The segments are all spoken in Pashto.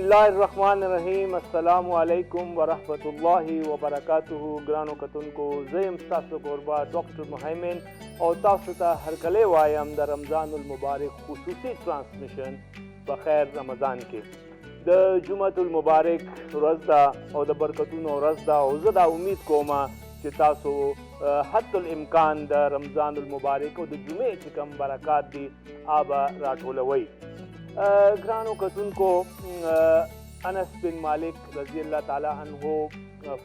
الله الرحمن الرحیم. السلام علیکم ورحمۃ اللہ وبرکاتہ. ګرانو کتونکو زیم تاسو کوربا ډاکټر مهیمن او تاسو ته هرکلی وایم د رمضان المبارک خصوصي ترانسمیشن په خیر رمضان کې د جمعة المبارک ورځ ده او د برکتونو ورځ ده او زه دا امید کوم چې تاسو حتی الامکان د رمضان المبارک او د جمعې چې کوم برکات دي هغه راټولوئ. گرانو کتونکو انس بن مالک رضی اللہ تعالی عنہ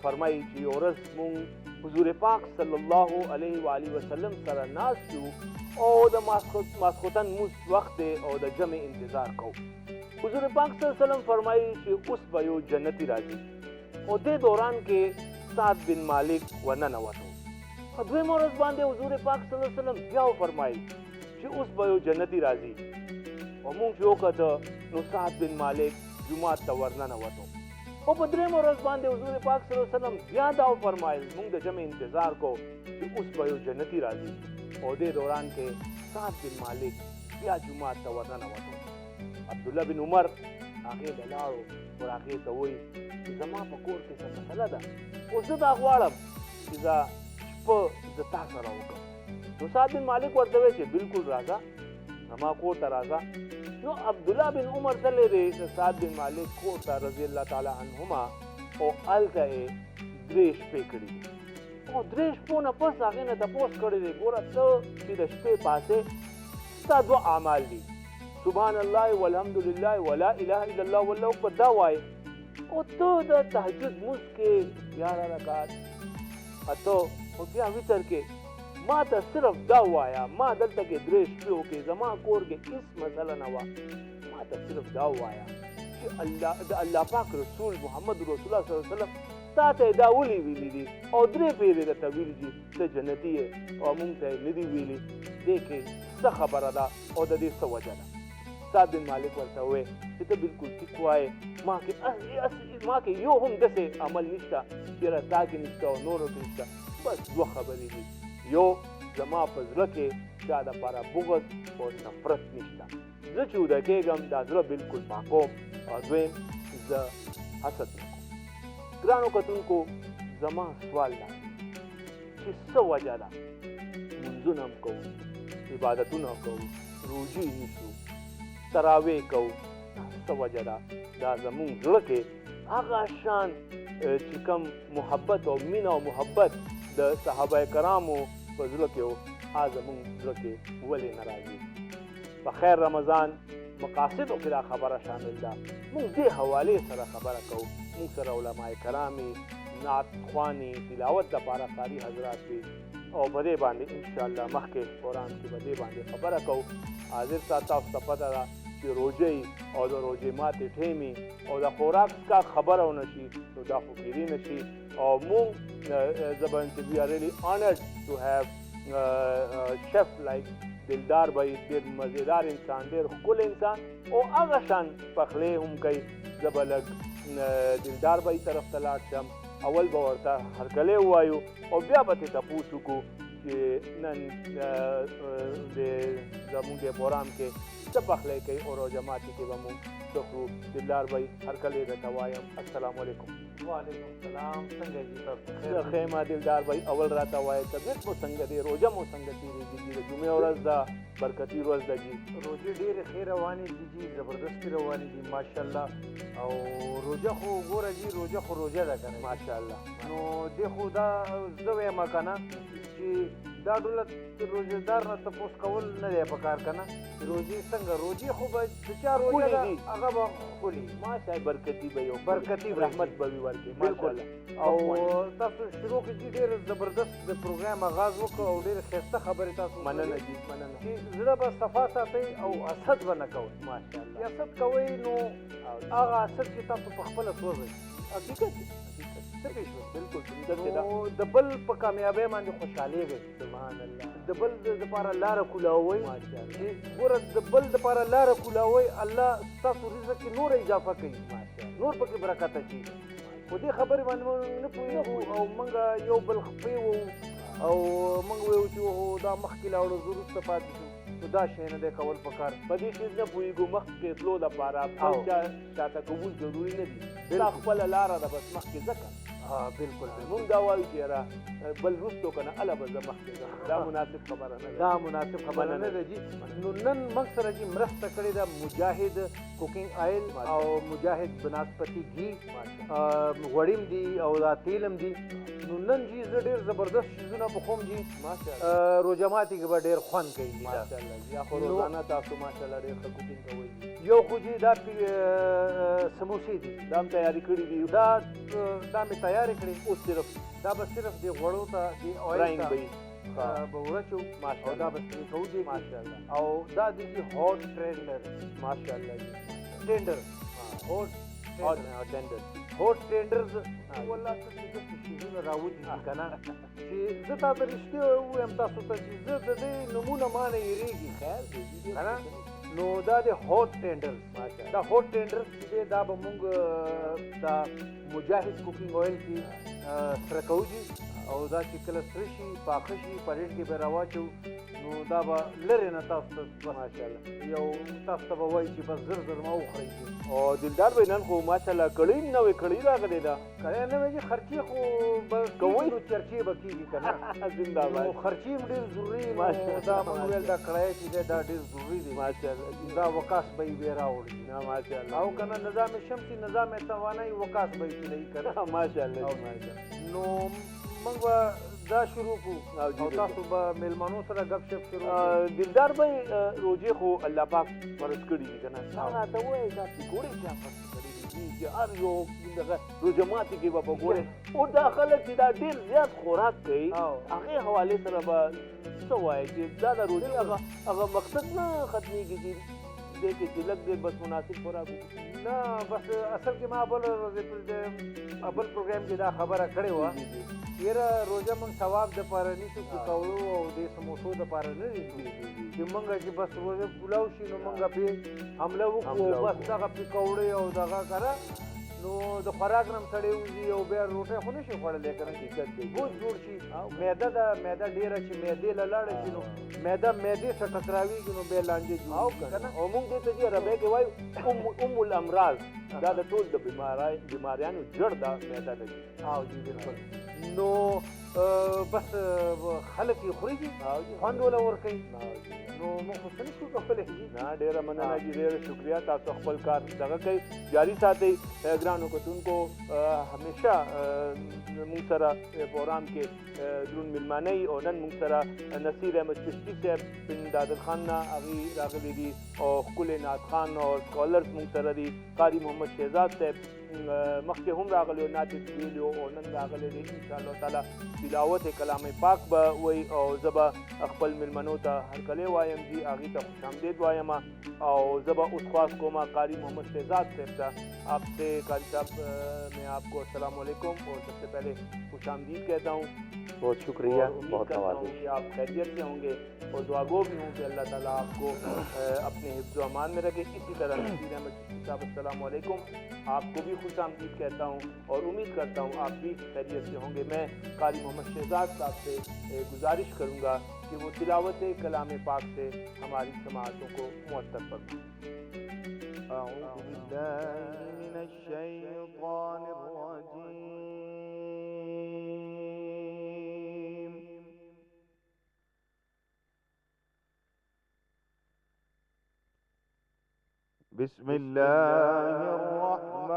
فرمائی چې یو ورځ مونږ حضور پاک صلی الله علیه و آله وسلم سره ناست یو او د ماسخوتن مونځ وخت دی او د جمع انتظار کوو. حضور پاک صلی الله علیه وسلم فرمائی چې اوس به یو جنتی راځي او دې دوران کې سعد بن مالک ورننوتو. په دویمه ورځ باندې حضور پاک صلی الله علیه وسلم بیا وفرمایل چې اوس به یو جنتی راځي او مونږ چې وکته نو سعد بن مالک جومات ته ورننوتو. او په درېیمه ورځ باندې حضور پاک صلی الله علیه وسلم بیا دا وفرمایل مونږ د جمع انتظار کو چې اوس به یو جنتی راځي او دې دوران کې سعد بن مالک بیا جومات ته ورننوتو. عبدالله بن عمر هغې ته لاړو او هغې ته وایي چې زما په کور کې څه مسله ده او زه دا غواړم چې زه شپه زه تا سره وکړم. نو سعد بن مالک ورته وایي چې بالکل راځه زما کور ته راځه. نو عبدالله بن عمر تللی دی سعد بن مالک کور ته رضی الله تعالی عنهما او هلته یې 3 شپې کړي دي او 3 شپو نه پس هغې نه تپوس کړی دی ګوره ته چې د شپې پاسې ستا 2 اعمال دي سبحان الله والحمدلله ولا اله الا الله والله اکبر دا وایې او ته د تهجد مونځ کې 11 رکعات اته او بیا وتر کې ما ته صرف دا وایا ما دلته کې 3 شپې وکړې زما کور کې هېڅ مسله نه وه ما ته صرف دا وایا چې د الله پاک رسول محمد رسول الله صلی الله علیه وسلم تا ته دا ولې ویلي دي او 3 پیرې درته ویلي دي ته جنتي یې او مونږ ته یې نه دي ویلي دې کې څه خبره ده او د دې څه وجه ده. سعد بن مالک ورته وویل چې ته بالکل ټیک وایې ما کې یو هم داسې عمل نشته چېرې تا کې نشته او نورو کې نشته بس 2 خبرې دي. یو زما په زړه کې چا دپاره بغض او نفرت نشته زه چې وده کېږم دا زړه بالکل پاکوم او دویم زه حسد نه کوم. ګرانو کتونکو زما سوال دا چې څه وجه ده لمونځونه هم کوو عبادتونه کوو روژې نیسو تراویح کوو څه وجه ده دا زمونږ زړه کې هغه شان چې کوم محبت او مینه او محبت د صحابه کرامو په زړه کې و هغه زمونږ زړه کې ولې نه راځي. په خیر رمضان مقاصدو کې دا خبره شامل ده. مونږ دې حوالې سره خبره کوو مونږ سره علماء کرامي نعت خواني تلاوت دپاره قاري حضرات وي او په دې باندې انشاءالله مخکې قرآن کې به دې باندې خبره کوو. حاضر سا تاسو ته پته ده چې روژې او د روژې ماتې ټیمې او د خوراک کا خبره ونه شي نو دا خو کیدی نه شي او مونږ زبان چې we are really honored to have chef like دلدار بھائی ډېر مزیدار انسان ډېر ښکلی انسان او هغه شان پخلی هم کوي. زه به لږ دلدار بھائی طرف ته لاړ شم اول به ورته هرکلی ووایو او بیا به ترې تپوس وکړو چې نن زمونږ دې پروګرام کې څه پخلی کوي او روژه ماتي کې به مونږ څه خورو. دلدار بھائی هرکلی درته وایم السلام علیکم. وعلیکم السلام. څنګه دي تاسو؟ ښه ښه یم دلدار بھائی اول راته وایه طبیعت مو څنګه دی روژه مو څنګه تېرېږي جي د جمعې ورځ ده برکتي ورځ ده جي روژې ډېرې ښې روانې دي جي زبردستې روانې دي ماشاءالله او روژه خو ګوره جي روژه خو روژه ده که نه ماشاءالله نو دې خو دا زه وایم که نه چې دا ډوله روژهدار نه تپوس کول نه دی پکار که نه روژې څنګه روژې خو به د چا روژه ده هغه به ښکلي ماشاءالله برکتي به یو برکتي رحمت به وي ورکړي بالکل. او تاسو شروع کې جي ډېر زبردست د پروګرام آغاز وکړو او ډېرې ښایسته خبرې تاسو مننه جي مننه چې زړه به صفا ساتئ او حسد به نه کوئ. ماشاءالله چې حسد کوئ نو هغه حسد کې تاسو په خپله سوځئ. حقیقت څه پېښ شول بالکل نو د بل په کامیابۍ باندې خوشحالېږئ. سبحان الله. د بل دپاره لاره کولاوئ ماشاءالله چې ګوره د بل دپاره لاره کولاوئ الله ستاسو رزق کې نور اضافه کوي نور پکې برکت اچي. خو دې خبرې باندې موږ نه پوهېږو او موږ یو بل خپې وو او موږ ویو چې دا مخکې لاړو زه وروسته پاتې شو نو دا شی نه دی کول پکار. په دې چیز نه پوهېږو مخکې تلو دپاره او. بل چا شاته کول ضروري نه دي. ستا خپله لاره ده بس مخکې ځه که ها بالکل مونږ دا وایو چې یاره بل وروستو که نه هله به زه مخکې ځم. دا مناسب خبره نه ده. دا مناسب خبره نه ده جي. نو نن موږ سره جي مرسته کړې ده مجاهد کوکینګ آیل او مجاهد بناسپتي ګي غوړیم دي او دا تیلم دي. نو نن جي زه ډېر زبردست چیزونه پخوم جي. روژه ماتي کې به ډېر خوند کوي جي. ماشاءالله یا خو روزانه تاسو ماشاءالله ډېر ښه کوکینګ کوئ. یو خو جي دا سموسې دي دا هم تیاري کړي دي. دا مې تیارې کړې. اوس صرف دا به صرف د غوړو ته د فرایینګ آیل به ته به ورچو او دا به سرې کوو دي ماشاءالله. او دا دي جي هاټ ټرینډر ماشاءالله جی ټینډر هاټ ټینډر هاټ ټینډرز والله څه داسې شیزونه راوځي که نه چې زه تا ته رښتیا ووایم تاسو ته چې زه د دې نومونه ما نه هېرېږي خیر دی که نه. نو دا د هاټ ټینډرز دا هاټ ټینډرز چې دی دا به مونږ دا مجاهد کوکینګ آیل کې سره کوو جي او دا چې کله سره شي پاخه شي پلیټ کې به راواچو نو دا به لرې نه تاسو ته ماشاءالله یو تاسو ته به وایي چې بس زر زر ما وخورئ جي. او دلدار بھائی نن خو ماشاءالله کړی نوې کړی راغلی ده. کړی نه وي جي خرچې خو به کوئ نو چرچې به کېږي که نه. زنده نو باد خرچې هم ډېر ضروري نو دا مونږ ویل دا کړی چې دی دا ډېر ضروري دی. ماشاءالله دا وقاص به یې بیا راوړي نه ماشاءالله او که نه نظام شمسي نظام توانایي وقاص به یې چلوي که نه. ماشاءالله ماشاءالله. نو موږ به دا شروع کړو او تاسو به میلمنو سره ګپ شپ شروع کړو. دلدار بھائی روزې خو الله پاک فرض کړي دي که نه. تا راته ووایې دا پکوړې چا فرض کړي دي چې هر یو دغه روژه ماتي کې به پکوړې او دا خلک چې دا ډېر زیات خوراک کوي هغې حوالې سره به څه وایې چې دا د روژې هغه مقصد نه ختمېږي چې دې کې چې لږ ډېر بس مناسب خوراک وکړي. نه بس اصل کې ما بل پروګرام کې دا خبره کړې وه یاره روژه موږ ثواب دپاره نیسو پکوړو او د سموسو دپاره نه نیسو چې موږ چې بس روژه پولاو شي نو موږ پې حمله وکړو او بس دغه پکوړې او دغه که نو د خوراک نه هم سړی وځي او بیا روټۍ خو نه شي خوړلی که نه حقیقت دی بوج جوړ شي. معده ده معده ډېره چې معدې له لاړه شي نو معدې سره ټکراوېږي نو بیا لانجې جوړېږي که نه. او موږ دې ته جي عربۍ کې وایو ام الامراض دا د ټول د بیماریانو جړ ده معده ده. او جي بالکل. نو بس خلک یې خوري جي خوند وله ورکوي نو موږ خو څه نه شو کولی جي. نه ډېره مننه جي ډېره شکریه. تاسو خپل کار دغه کوئ جاري ساتئ. ګرانو کتونکو همیشه موږ سره پروګرام کې دروند میلمانه او نن موږ سره نصیر احمد چشتي صاحب بن دادر خان نه هغوی راغلي دي او ښکلی نعت خان او سکالرز موږ سره دي. قاري محمد شهزاد صاحب مخکې هم راغلی او نعت یې ویلي او نن راغلی دی. انشاءالله تعالی تلاوت کلام پاک به وایي او زه به خپل میلمنو ته هرکلی وایم جي هغوی ته خوش آمدید وایم او زه به اوس خواست کوم قاری محمد شہزاد صاحب ته. آپ سے قاری صاحب میں آپ کو السلام علیکم اور سب سے پہلے خوش آمدید کہتا ہوں. بہت شکریہ. امید کرتا ہوں کہ آپ خیریت سے ہوں گے اور دعا گو بھی ہوں کہ اللہ تعالیٰ آپ کو اپنے حفظ و امان میں رکھے. اسی طرح نصیر احمد چشتی صاحب السلام علیکم آپ کو بھی خوش آمدید کہتا ہوں اور امید کرتا ہوں آپ بھی خیریت سے ہوں گے. میں قاری محمد شہزاد صاحب سے گزارش کروں گا کہ وہ تلاوت کلام پاک سے ہماری سماعتوں کو معطر فرمائیں. اعوذ باللہ من الشیطان الرجیم. بسم اللہ الرحمن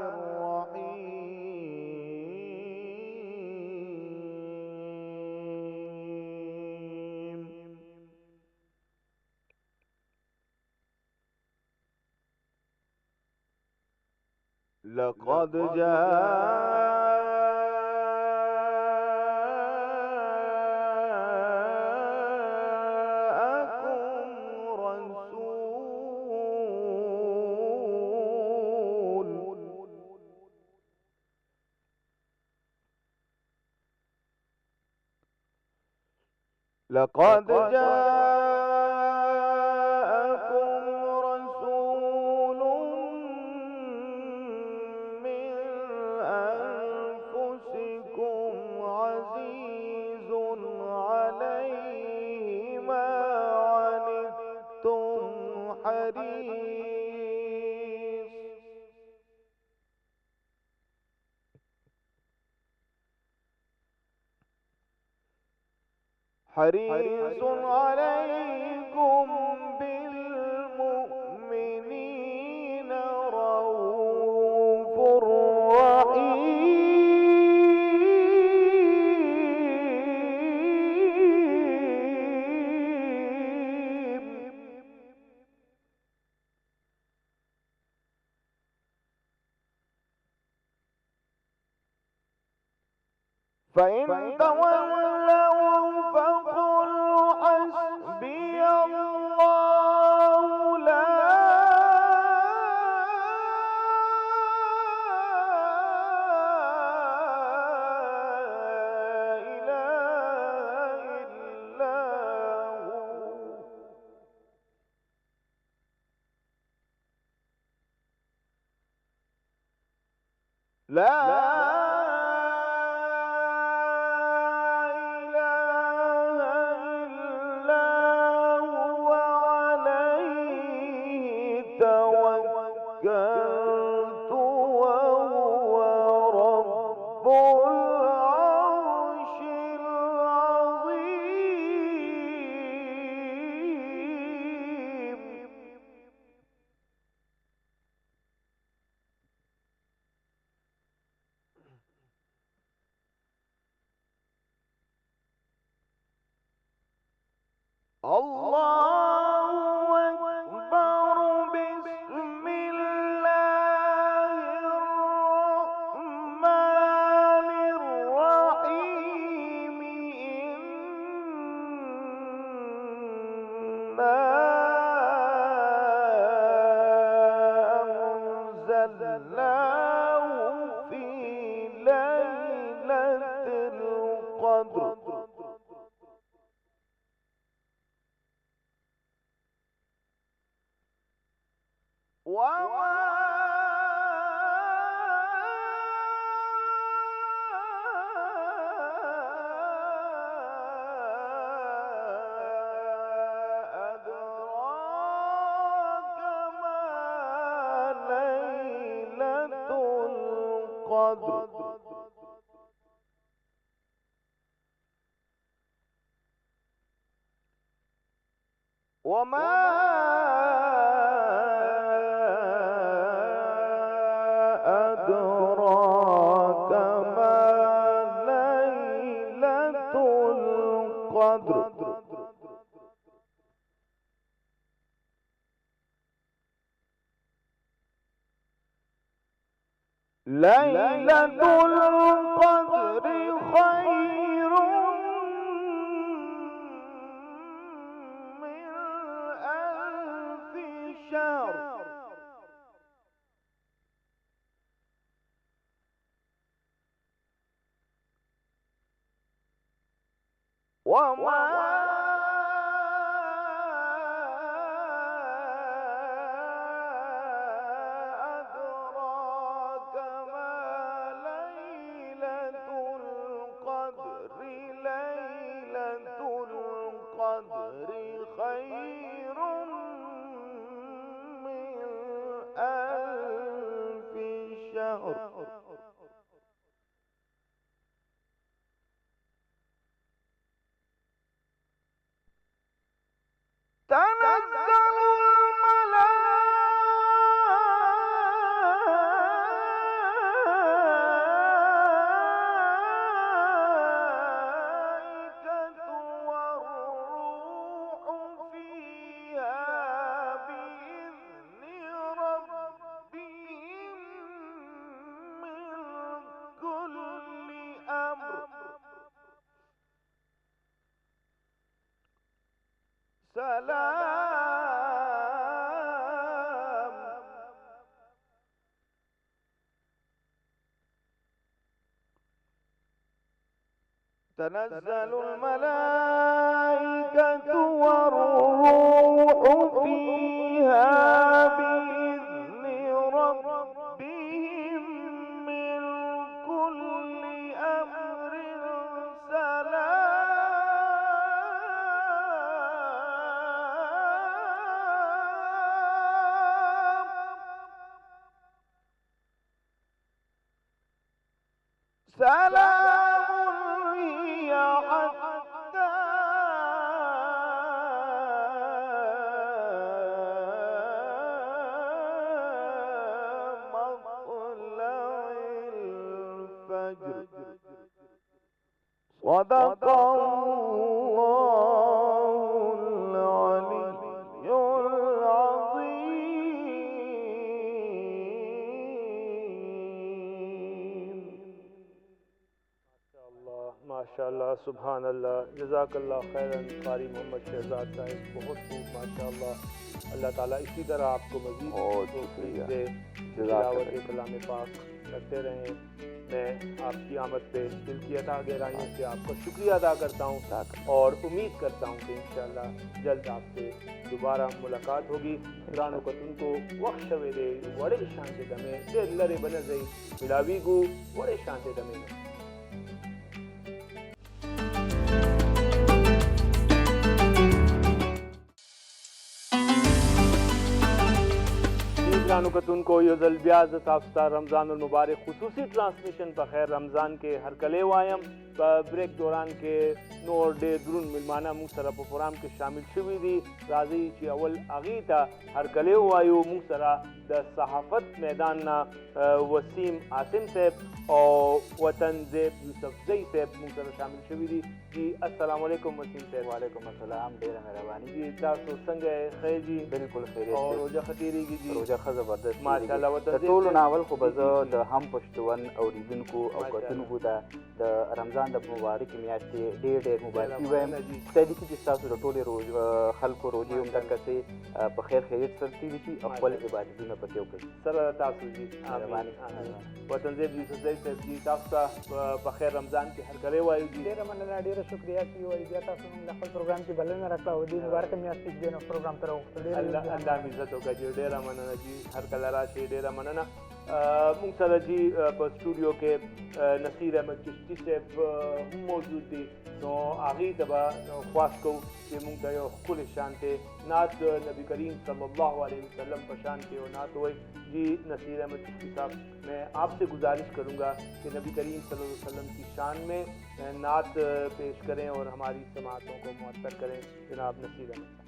الرحیم. لقد جاءكم رسول من أنفسكم عزيز عليه ما حريص عليكم بالمؤمنين رؤوف رحيم. فإن تولوا فقل حسبي الله لا إله إلا هو. لا توكلت وهو رب العرش العظيم. الله أكبر. بسم الله الرحمن الرحيم. إنا أنزلناه في ليلة القدر. وما أدراك ما ليلة القدر. وما أدراك ما ليلة القدر. ليلة القدر خير من ألف شهر. وما أدراك ما ليلة القدر. ليلة القدر خير من ألف شهر. تنزل الملائكة والروح فيها بإذن ربهم من كل أمر. سلام. تنزل الملائكة والروح فيها بإذن ربهم من كل أمر. سلام سلام هي حتى مطلع الفجر صدق الله العلي العظيم. ماشاء اللہ سبحان اللہ جزاک اللہ خیراً قاری محمد شہزاد صاحب، بہت خوب ماشاء اللہ. اللہ تعالیٰ اسی طرح آپ کو مزید دے، تلاوت کلام پاک کرتے رہیں. میں آپ کی آمد پہ دل کی عطا گہرائیوں سے آپ کا شکریہ ادا کرتا ہوں اور امید کرتا ہوں کہ انشاءاللہ جلد آپ سے دوبارہ ملاقات ہوگی. گرانو کتن کو وقت شوے دے وڑے شانتے دمے دے لرے بنزئی ملاوی گو وڑے شانتے دمے. گرانو کتن کو یوزل بیاز تافستا رمضان المبارک خصوصی ٹرانسمیشن بخیر رمضان کے ہر کلے وائم بریک دوران کے نور ڈے درون ملمانہ مونگ سرا پروگرام کے شامل شوی دی. راضی چی اول اغیتا ہر کلے وایو مونگ سرا دا صحافت میدان نا وسیم عاصم صاحب اور وطن زیب یوسف زئی صاحب مونگ سرا شامل شوی دی. جی السلام علیکم وسیم صاحب. وعلیکم السلام، ډیره مهرباني. جی تاسو څنګه خیر جی؟ بالکل خیریت اور دی. روزه ختیریږي جی؟ روزه ښه زبردست ماشاءالله. وطن د زیب ټولو صاحب ناول خو به زه د هم پښتون اوریدونکو او کتونکو ته د رمضان د مبارکې میاشتې ډېر ډېر مبارکي وایم. خدای دې کړي چې ستاسو د ټولې خلکو روژې همدغسې په خیر خیریت سره تېرې شي او خپل عبادتونه پکې وکړي. سره تاسو جی مهرباني. وطن زیب یوسف زئی صاحب جی تاسو ته په خیر رمضان کې هر کله وایو جی. ډېره مننه، ډېره شکریه چې وایي بیا تاسو موږ د خپل پروګرام کې بلنه راکړه او دې مبارکه میاشت کې دې نو پروګرام ته راوغوښتل. الله الله مې عزت وکړه جی، ډېره مننه جی، هر کله راشئ. ډېره مننه. مونږ سره جی په سټوډیو کې نصیر احمد چشتي صاحب هم موجود دي. نو هغې ته به خواست کوو چې مونږ ته یو ښکلې شانتې نعت نبی کریم صلی اللہ علیہ وسلم په شان کې یو نعت وایي. جی نصیر احمد چشتی صاحب، میں آپ سے گزارش کروں گا کہ نبی کریم صلی اللہ علیہ وسلم کی شان میں نعت پیش کریں اور ہماری سماعتوں کو معطر کریں. جناب نصیر احمد صاحب.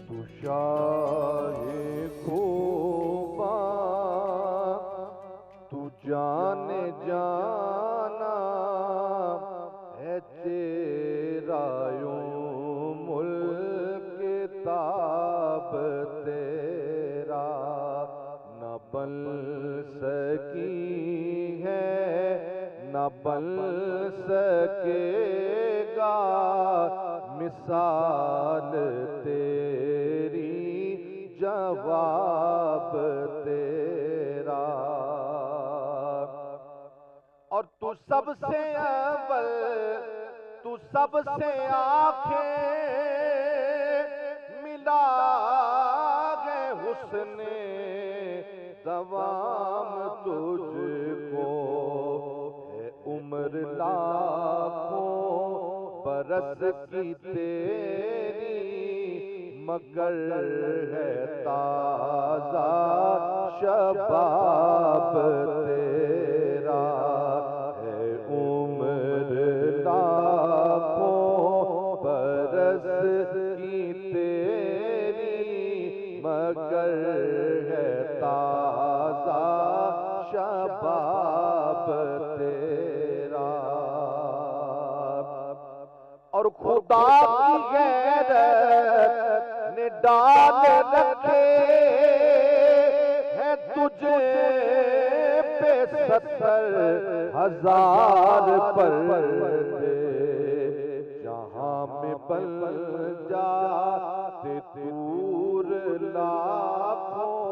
تو شاہ خوبا تو جان جانا ہے تیرا یوں ملک تاب تیرا نہ بن سکی ہے نہ بن سکے گا مثال تیری جواب تیرا. اور تو سب سے اول تو سب سے آنکھیں ملا گے حسن دوام تجھ کو ہے عمر لاکھوں برس کی تیری مگر ہے تازہ شباب تیرا ہے عمر لاکھوں برس کی تیری مگر ہے تازہ شباب تیرا. اور خدا کی غیرت نے ڈال رکھے ہیں تجھے پہ 70,000 پردے جہاں میں بن جاتے دور لاکھوں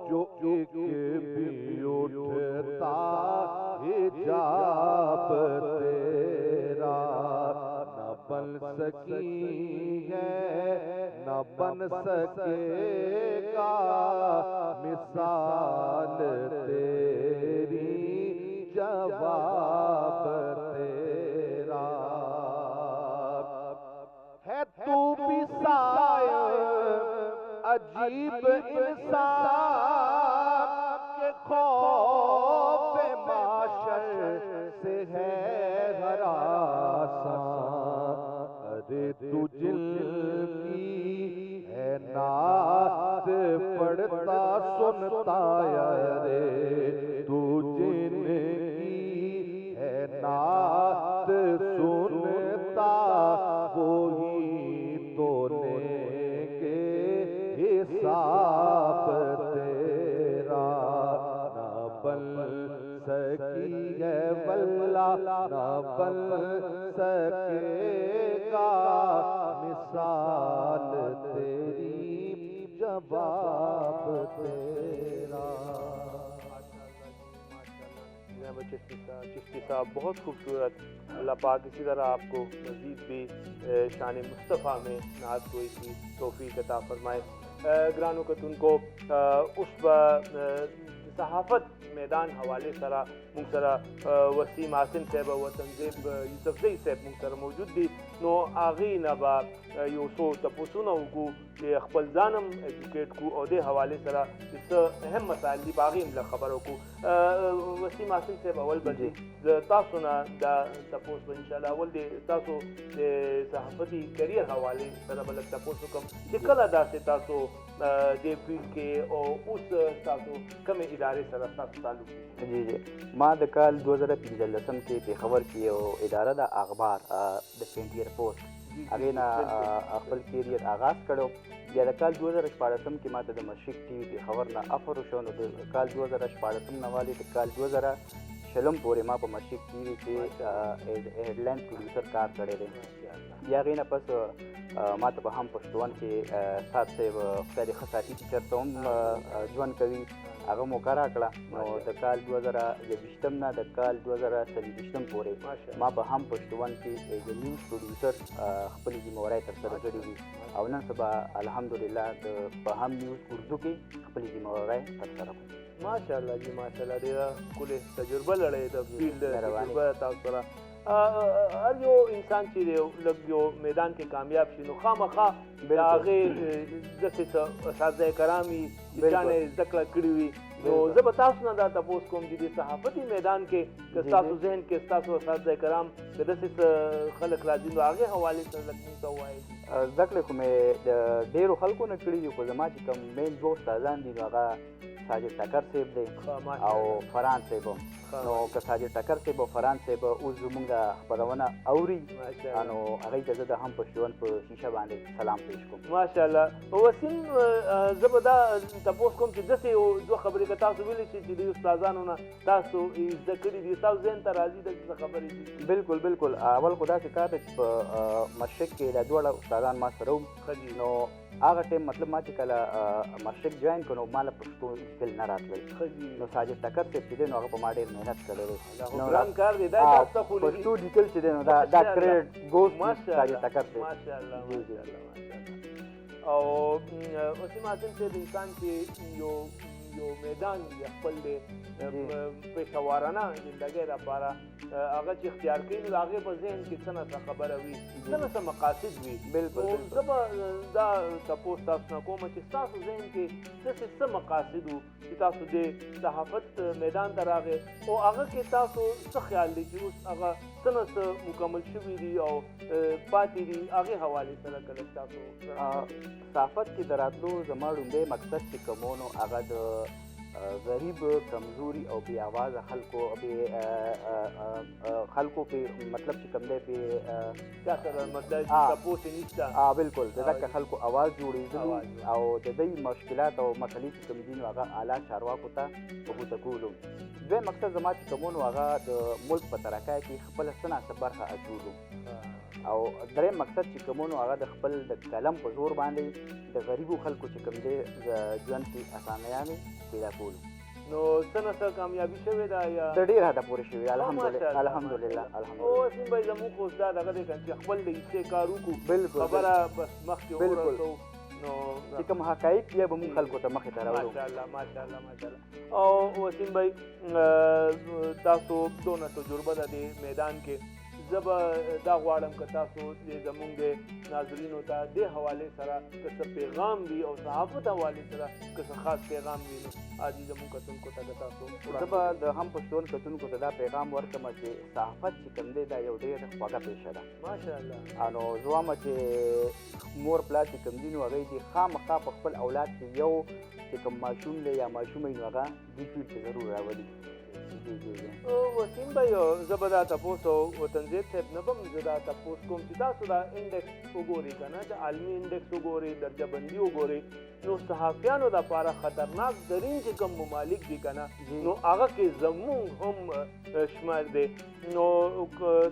جو ایک بھی اٹھتا حجاب تیرا نہ بن سکی ہے نہ بن سکے گا مثال تیری جواب تیرا. ہے تو بھی صاحب عجیب انسان کے خوف معاشر تو جن کی ہے نعت پڑھتا سنتا یارے تو جن کی ہے نعت سنتا وہی تو لیں گے حساب تیرا نہ بن سکی ہے واللہ نہ بن سکے گا مثال تیری جواب تیرا. چشتی صاحب بہت خوبصورت. اللہ پاک اسی طرح آپ کو مزید بھی شان مصطفیٰ میں نعت گوئی کی توفیق عطا فرمائے. گرانو کتن کو اس صحافت میدان حوالے سرا مونږ وسیم عاصم صاحب او تنظیم یوسفزئی صاحب مونږ سره موجود دي نو هغې نه به یو څو تپوسونه وکړو چې خپل ځان هم ایجوکیټ کړو او دې حوالې سره چې څه اهم مسایل دي په هغې هم لږ خبره وکړو. وسیم عاصم صاحب اول به د تاسو نه دا تپوس به انشاءالله اول د تاسو د صحافتي کریر حوالې سره به لږ تپوس وکړم چې کله داسې تاسو دې فیلډ کې او اوس تاسو کومې ادارې سره ستاسو تعلق دي؟ جی ما د کال 2015 کې پېښور کې یو اداره ده اخبار د فینټیر پوسټ هغې نه خپل کیریر آغاز کړی. بیا د کال 2014 کې ما ته د مشرق ټي وي پېښور نه افر وشو نو د کال 2014 نه والې د کال 2016 پورې ما په مشرق ټي وي کې ایز هیډلاین پروډیوسر کار کړی دی. بیا هغې نه پس ما ته په هم پښتون کې سات صاحب خدای دې ښه ساتي ټیچر ته هم ژوند کوي هغه موقع راکړه نو د کال 2020 نه د کال 2023 پورې ما په هم پښتون کې ایز نیوز پروډیوسر خپلې ذمهوارۍ ترسره کړې دي او نن سبا الحمدلله د په هم نیوز اردو کې خپلې ذمهوارۍ ترسره کوم. ماشاءالله جی ماشاءالله ډېره ښکلې تجربه لرئ د فیلډ تجربه تاسو سره. هر یو انسان چې لږ یو میدان کې کامیاب شي نو خامخا د هغې داسې څه اساتذه کرام وي چې چا نه زده کړه کړې وي نو زه به تاسو نه دا تپوس کوم چې د صحافتي میدان کې که ستاسو ذهن کې ستاسو اساتذه کرام که داسې څه خلک راځي نو هغې حوالې سره لږ موږ ته ووایئ. زده کړې خو مې د ډېرو خلکو نه کړي دي خو زما چې کوم مین دوه استادان دي نو هغه ساجد ټکر صاحب دی او فرحان صاحب هم. نو که ساجد ټکر صاحب او فرحان صاحب اوس زموږ خپرونه اوري نو هغوی ته زه د هم پښتون په شیشه باندې سلام پیش کوم. ماشاءالله. وسیم زه به دا تپوس کوم چې داسې دوه خبرې که تاسو ویلی شئ چې د استادانو نه تاسو زده کړي دي ستاسو ذهن ته راځي داسې خبرې دي؟ بالکل بالکل. اول خو داسې کار دی چې په مشرق کې دا دواړه استادان ما سره وو نو هغه ټایم مطلب ما چې کله مشرق جوین کړو نو ما له پښتو لیکل نه راتلل نو ساجد ټکر صاحب چې دی نو هغه په ما ډېر محنت کړی دی نو ګران کار دی دا تاسو خو پښتو لیکل چې دی نو دا کریډ ګوز ساجد ټکر صاحب. ماشاءالله ماشاءالله. او وسیم عاصم صاحب انسان چې یو میدان یا خپل دی پیشوارانه زندګۍ لپاره هغه چې اختیار کوي نو د هغې په ذهن کې څه نه څه خبره وي څه نه څه مقاصد وي. بالکل. زه به دا تپوس تاسو نه کوم چې ستاسو ذهن کې داسې څه مقاصد وو چې تاسو د صحافت میدان ته راغې او هغه کې تاسو څه خیال دی چې اوس هغه څه نه څه مکمل شوي دي او پاتې دي هغې حوالې سره کله تاسو صحافت کې د راتلو زما لومړی مقصد چې کوم نو هغه د غریب کمزوري او بې آوازه خلکو په مطلب چې کوم دی په چا سره مطلب تپوس یې نشته. بالکل د دغه خلکو آواز جوړېدلو او د دوی مشکلات او مسلې چې کوم دي نو هغه اعلی چارواکو ته په ګوته کولو. دویم مقصد زما چې کوم نو هغه د ملک په ترقۍ کې خپله څه ناڅه برخه اچولو او دریم مقصد چې کوم نو هغه د خپل د قلم په زور باندې د غریبو خلکو چې کوم دی ژوند کې اسانیانې پیدا کولو. نو څه نه څه کامیابي شوې ده یا د ډېر حده پورې شوې الحمدلله الحمدلله. وسیم بھائی زموږ خو دا دغه دی که چې خپل د حصې کار وکړو بالکل خبره بس مخکې ورسو نو چې کوم حقایق بیا به موږ خلکو ته مخې ته راوړو. ماشاءالله ماشاءالله ماشاءالله. او وسیم بھائی تاسو دونه تجربه ده د میدان کې زه به دا غواړم که تاسو زمونږ د ناظرینو ته دې حوالې سره که څه پیغام وي او صحافت حوالې سره که څه خاص پیغام وي نو عادي زمونږ کتونکو ته که تاسو زه به د هم پښتون کتونکو ته دا پیغام ورکړم چې صحافت چې کوم دی دا یو ډېر خوږه پیشه ده. ماشاءالله. نو زه وایم چې مور پلار چې کوم دي نو هغوی دې خامخا په خپل اولاد کې یو چې کوم ماشوم دی یا ماشومه نو هغه دې فیلډ کې ضرور راولي. وسیم بھائی زه به دا تپوس او وطنزیب صاحب نه به زه دا تپوس کوم چې تاسو دا انډیکس وګورئ که نه د عالمي انډیکس وګورئ درجه بندي وګورئ نو صحافیانو دپاره خطرناک ترین چې کوم ممالک دي که نه نو هغه کې زمونږ هم شمار دی. نو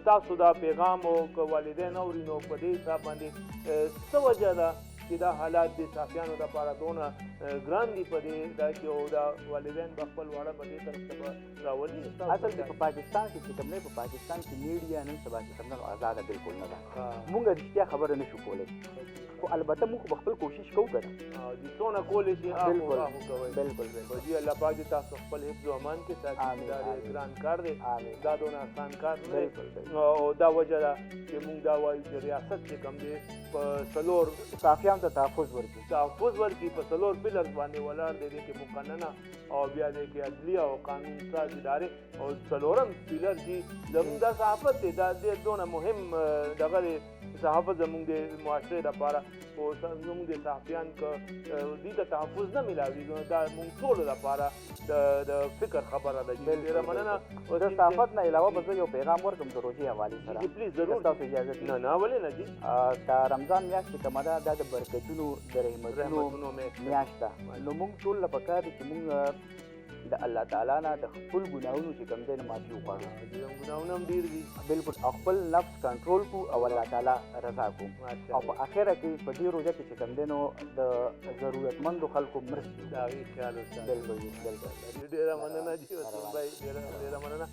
تاسو دا پیغام او که والدین اوري نو په دې حساب باندې څه وجه ده چې دا حالات د صحافیانو دپاره دونه ګران دي په دې دا کې او دا والدین به خپل واړه په دې طرف ته به راولي. اصل کې په پاکستان کې چې کوم دی په پاکستان کې میډیا نن سبا چې کوم ده آزاده بالکل نه ده. مونږ رښتیا خبره نه شو کولی خو البته مونږ به خپل کوشش کوو که نه چې څونه کولی شي هغه کوئ. بالکل جی الله پاک دې تاسو خپل حفظ و امان کې ساتي. دا ډېر ګران کار دی دا دونه آسان کار نه دی او دا وجه ده چې مونږ دا وایو چې ریاست چې کوم دی په څلور صحافیانو ته تحفظ ورکړي په څلور پلرز باندې ولاړ دی دې کې مقننه او بیا دې کې عدلیه او قانون ساز ادارې او څلورم پلر چې زموږ دا صحافت دی دا ډېر دونه مهم دغه دی صحافت زموږ د معاشرې لپاره او زموږ د صحافیان که دې ته تحفظ نه میلاوي دا موږ ټولو لپاره د فکر خبره ده. ډېره مننه. د صحافت نه علاوه به زه یو پیغام ورکړم د روژې حوالې سره. پلیز ضرور تاسو اجازه دي. نه ولې نه جي. دا رمضان میاشت چې کومه ده دا د برکتونو د رحمتونو میاشت ده نو موږ ټول له پکار دي چې موږ د الله تعالی نه د خپل ګناهونو چې کوم دی نه معافي وغواړو. ګناهونه هم ډېر دي. بالکل او خپل نفس کنټرول کړو او الله تعالی رضا کړو او په اخره کې په دې روژه کې چې کوم دی نو د ضرورتمندو خلکو مرستې د هغې خیال وساتئ. بالکل ډېره مننه جي وسیم بھائی ډېره مننه.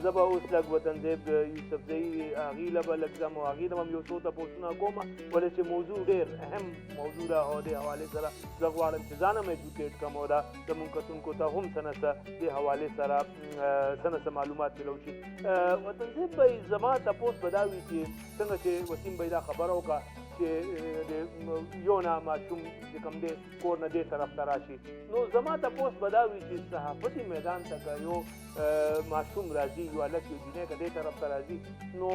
زه به اوس لږ وطنزیب یوسفزۍ هغې له به لږ ځم او هغې نه به هم یو څو تپوسونه کوم ولې چې موضوع ډېر اهم موضوع ده او دې حوالې سره زه غواړم چې ځان هم ایجوکیټ کړم او دا زموږ کتونکو ته هم څه نه څه دې حوالې سره څه نه څه معلومات میلو شي. وطنزیب بھائی زما تپوس به دا وي چې څنګه چې وسیم بھائی دا خبره وکړه چې د یو نه ماشوم چې کوم دی کور نه دې طرف ته راشي نو زما تپوس به دا وي چې صحافتي میدان ته که یو ماشوم راځي یو هلک یو جینۍ که دې طرف ته راځي نو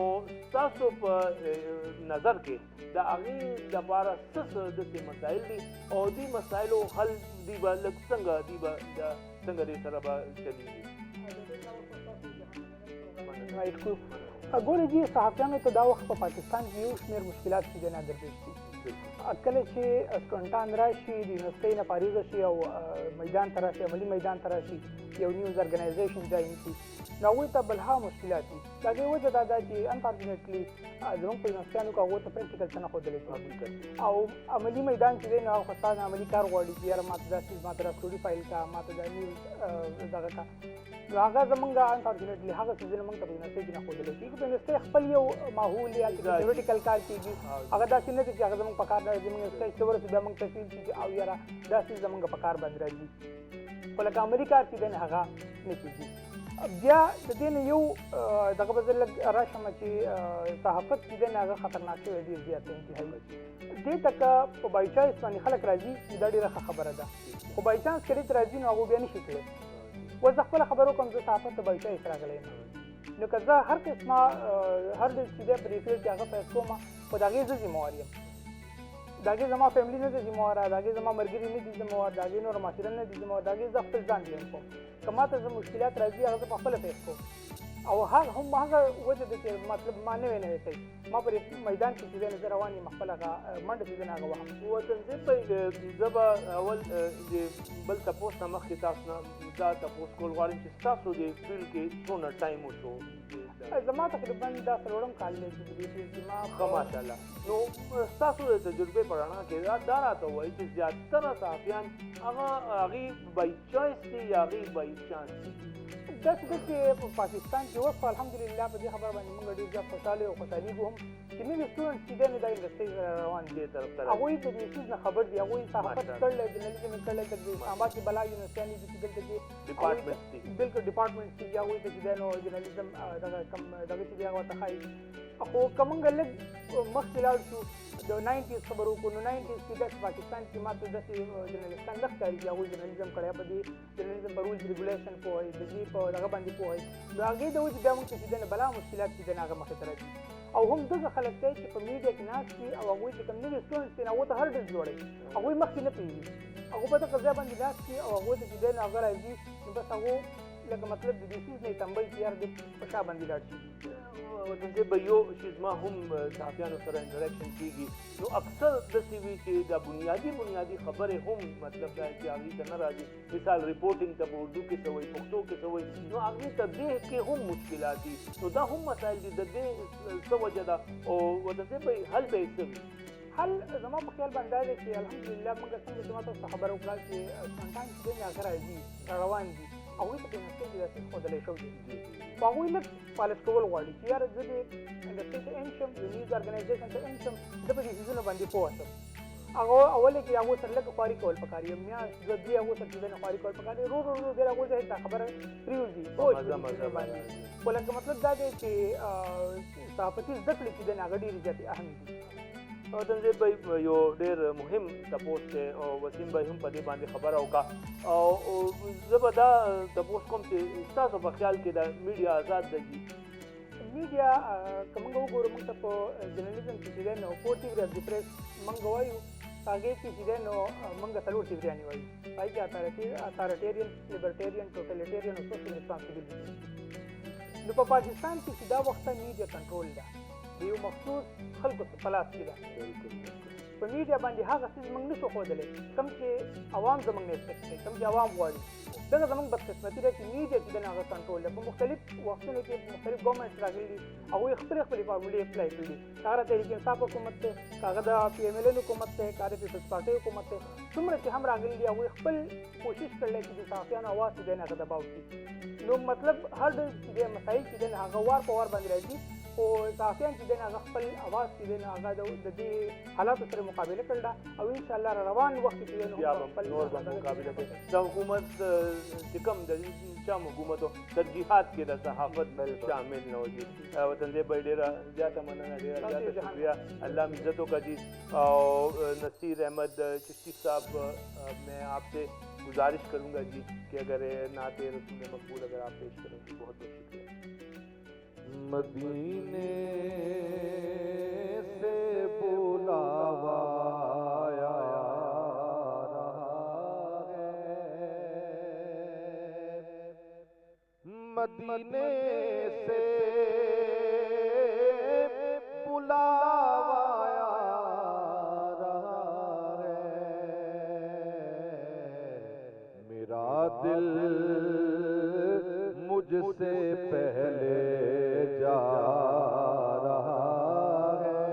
ستاسو په نظر کې د هغې دپاره څه داسې مسایل دي او دې مسایلو حل دوی به لږ څنګه دې سره به چلیږي. ګوره جي صحافیانو ته دا وخت په پاکستان کې یو شمېر مشکلات چې دی نه درپېښ دي. کله چې سټونټان راشي د یونیورسټۍ نه فارغه شي او میدان ته راشي عملي میدان ته راشي یو نیوز ارګنایزیشن جوین کړي نو هغوی ته بلها مشکلات دي. د هغې وجه دا ده چې انفارچونیټلي زموږ په یونیورسټیانو کې هغو ته پریکټیکل څه نه ښودلی کېږي او عملي میدان چې دی نو هغه خو ستا نه عملي کار غواړي چې یاره ما ته دا څیز ما ته دا سټوري فایل کا ما ته دا نیوز دغه کا نو هغه زمونږ انفارچونیټلي هغه څیزونه موږ ته په یونیورسټۍ کې نه ښودلی کېږي. په یونیورسټۍ خپل یو ماحول یا تیورټیکل کار کېږي هغه داسې نه دی چې هغه زموږ په کار نه راځي. موږ یونیورسټۍ ته ورسېدو بیا موږ ته فیل شي چې او یاره دا څیز زموږ په کار باندې راځي خو لکه عملي کار چې دی نه هغه نه کېږي. بیا د دې نه یو دغه به زه لږ راشم چې صحافت چې دی نه هغه خطرناک شوی ډېر زیات انتهایي. دې ته که په بای چانس باندې خلک راځي دا ډېره ښه خبره ده خو بای چانس که دې ته راځي نو هغو بیا نه شي کړی. اوس زه خپله خبره وکړم زه صحافت ته بای چانس راغلی یم نو که زه هر قسمه هر ډول چې دی په دې فیلډ کې هغه فیض کوم خو د هغې زه ذمهوار یم. د هغې زما فیملي نه دی ذمهواره د هغې زما ملګري نه دي ذمهوار د هغې نور معاشره نه دي ذمهوار د هغې زه خپل ځان بلیم کوم. که ما ته زه مشکلات راځي هغه زه په خپله فیس کوم او هغه وجه ده چې مطلب ما نوی کوي ما په میدان کې چې دی نه زه روان یم خپل هغه منډه چې دی نه هغه وهم. وطنزیب بھائی زه به اول د بل تپوس نه مخکې تاسو نه دا تپوس کول غواړم چې ستاسو د فیلډ کې څونه ټایم وشو. زما تقریبا دا څلورم کال دی چې د دې فیلډ کې ما ښه ماشاءالله. نو ستاسو د تجربې په رڼا کې دا راته وایي چې زیاتره صحافیان هغې بای چویس دي یا هغې بای چانس دي. داسې ده چې په پاکستان کې اوس خو الحمدلله په دې خبره باندې موږ ډېر زیات خوشحاله یو خوشحالېږو هم چې نوي سټوډنټس چې دی نو دا انډسټرۍ سره روان دي دې طرف ته هغوی د دې څیز نه خبر دي هغوی صحافت کړی جرنالیزم یې کړی د اسلام آباد کې بلا یونیورسټیانې دي چې دلته کې ډپارټمنټس دي بالکل ډپارټمنټس دي چې هغوی ته چې دی نو جرنالیزم دغه کم دغه چې دی هغه ورته ښایي خو که موږ لږ مخکې لاړ شو د 90s خبرو وکړو نو 90s کې داسې پاکستان کې ما ته داسې جرنالستان نه ښکاري چې هغوی جرنالیزم کړی په دې جرنالیزم په رولز ریګولیشن پوهوي د دې په دغه باندې پوهوي نو هغې د وجې بیا موږ ته چې دی نه بلا مشکلات چې دی نه هغه مخې ته راځي او هم دغه خلک دی چې په میډیا کې ناست دي او هغوی چې کوم نوي سټوډنټس دي نو هغو ته هر ډز جوړوي هغوی مخکې نه پوهېږي هغو په دغه ځای باندې ناست دي او هغو ته چې دی نو هغه راځي نو بس هغو لکه مطلب د دې څیز نه یې تنبل چې یار دې په شا باندې لاړ شي وطن صاحب یو شیز ما هم صحافیانو سره انټریکشن کېږي نو اکثر داسې وي چې دا بنیادي خبرې هم مطلب دا چې هغې ته نه راځي مثال رپورټینګ ته په اردو کې څه وایي پښتو کې څه وایي نو هغې ته دې کې هم مشکلات دي نو دا هم مسایل دي د دې څه وجه ده او وطن صاحب حل به یې څه وي حل زما په خیال باندې دا دی چې الحمدلله موږ څنګه چې ما تاسو ته خبره وکړه چې سپنټان چې دی نه هغه راځي را روان دي هغوی ته په انډسټرۍ کې داسې ښودلی شوي دي خو هغوی لږ پالش کول غواړي چې یاره زه دې انډسټرۍ ته ایم شم یو نیوز ارګنایزیشن ته ایم شم زه په دې څیزونو باندې پوه شم هغه اول کې هغو سره لږ خواري کول پکار یو میاشت دوه درې هغو سره چې دی نه خواري کول پکار دی رو بیا هغو ځای ته خبره پرېوځي پوه شو باندې خو لکه مطلب دا دی چې صحافتي زده کړې چې دی نه هغه ډېرې زیاتې اهم دي وطن صاحب بھائی یو ډېر مهم تپوس دی او وسیم بھائی هم په دې باندې خبره وکړه او زه به دا تپوس کوم چې ستاسو په خیال کې د میډیا آزاد دی میډیا که موږ وګورو موږ ته په جرنالیزم کې چې دی نو 4 تیوري اف د پریس موږ وایو هغې کې چې دی نو موږ 4 تیوریانې وایو هغې کې اتھارټیرین لیبرټیرین ټوټلیټیرین او سوشل ریسپانسبیلټي نو په پاکستان کې چې دا وخته میډیا کنټرول ده د یو مخصوص خلکو په لاس کې ده په میډیا باندې هغه څیز موږ نشو ښودلی کوم چې عوام زموږ نه ایکسپیکټ کوي کوم چې عوام غواړي دغه زموږ بدقسمتي ده چې میډیا چې دی نه هغه کنټرول ده په مختلف وختونو کې مختلف ګورنمنټس راغلي دي هغوی خپلې فارمولې اپلای کړي دي که هغه تحریک انصاف حکومت دی که هغه د پي ایم ایل این حکومت دی که هغه پیپلز پارټۍ حکومت دی څومره چې هم راغلي دي هغوی خپل کوشش کړی چې د صحافیانو اواز چې دی نه هغه دباو کړي نو مطلب هر ډول چې دی مسایل چې دی نه هغه وار په وار باندې راځي خو صحافیان چې دی نه هغه خپل اواز چې دی نه هغه د دې حالاتو سره مقابله کړې ده او انشاءالله را روان وخت کې چې دی بیا به نور به مقابله کوي د حکومت چې کوم د چا حکومتو ترجیحات کې د صحافت شامل نه وي وطن صاحب بھائی ډېره زیاته مننه ډېره زیاته شکریہ اللہ عزت کا جی اور نصیر احمد چشتی صاحب میں آپ سے گزارش کروں گا جی کہ اگر نعت رسول مقبول اگر آپ پیش کریں گے بہت بہت شکریہ مدینے سے بلاوا آیا رہا ہے مدینے سے بلاوا آیا رہا ہے میرا دل مجھ سے پہلے جا رہا ہے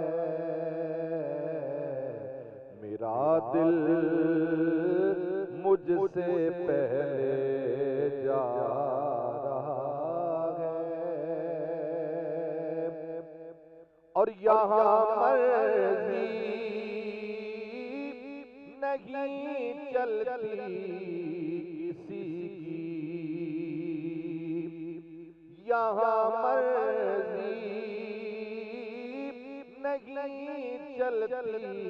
میرا دل مجھ سے پہلے جا رہا ہے اور یہاں مرضی نہیں چلتی کسی یہاں مرضی نہیں چلتی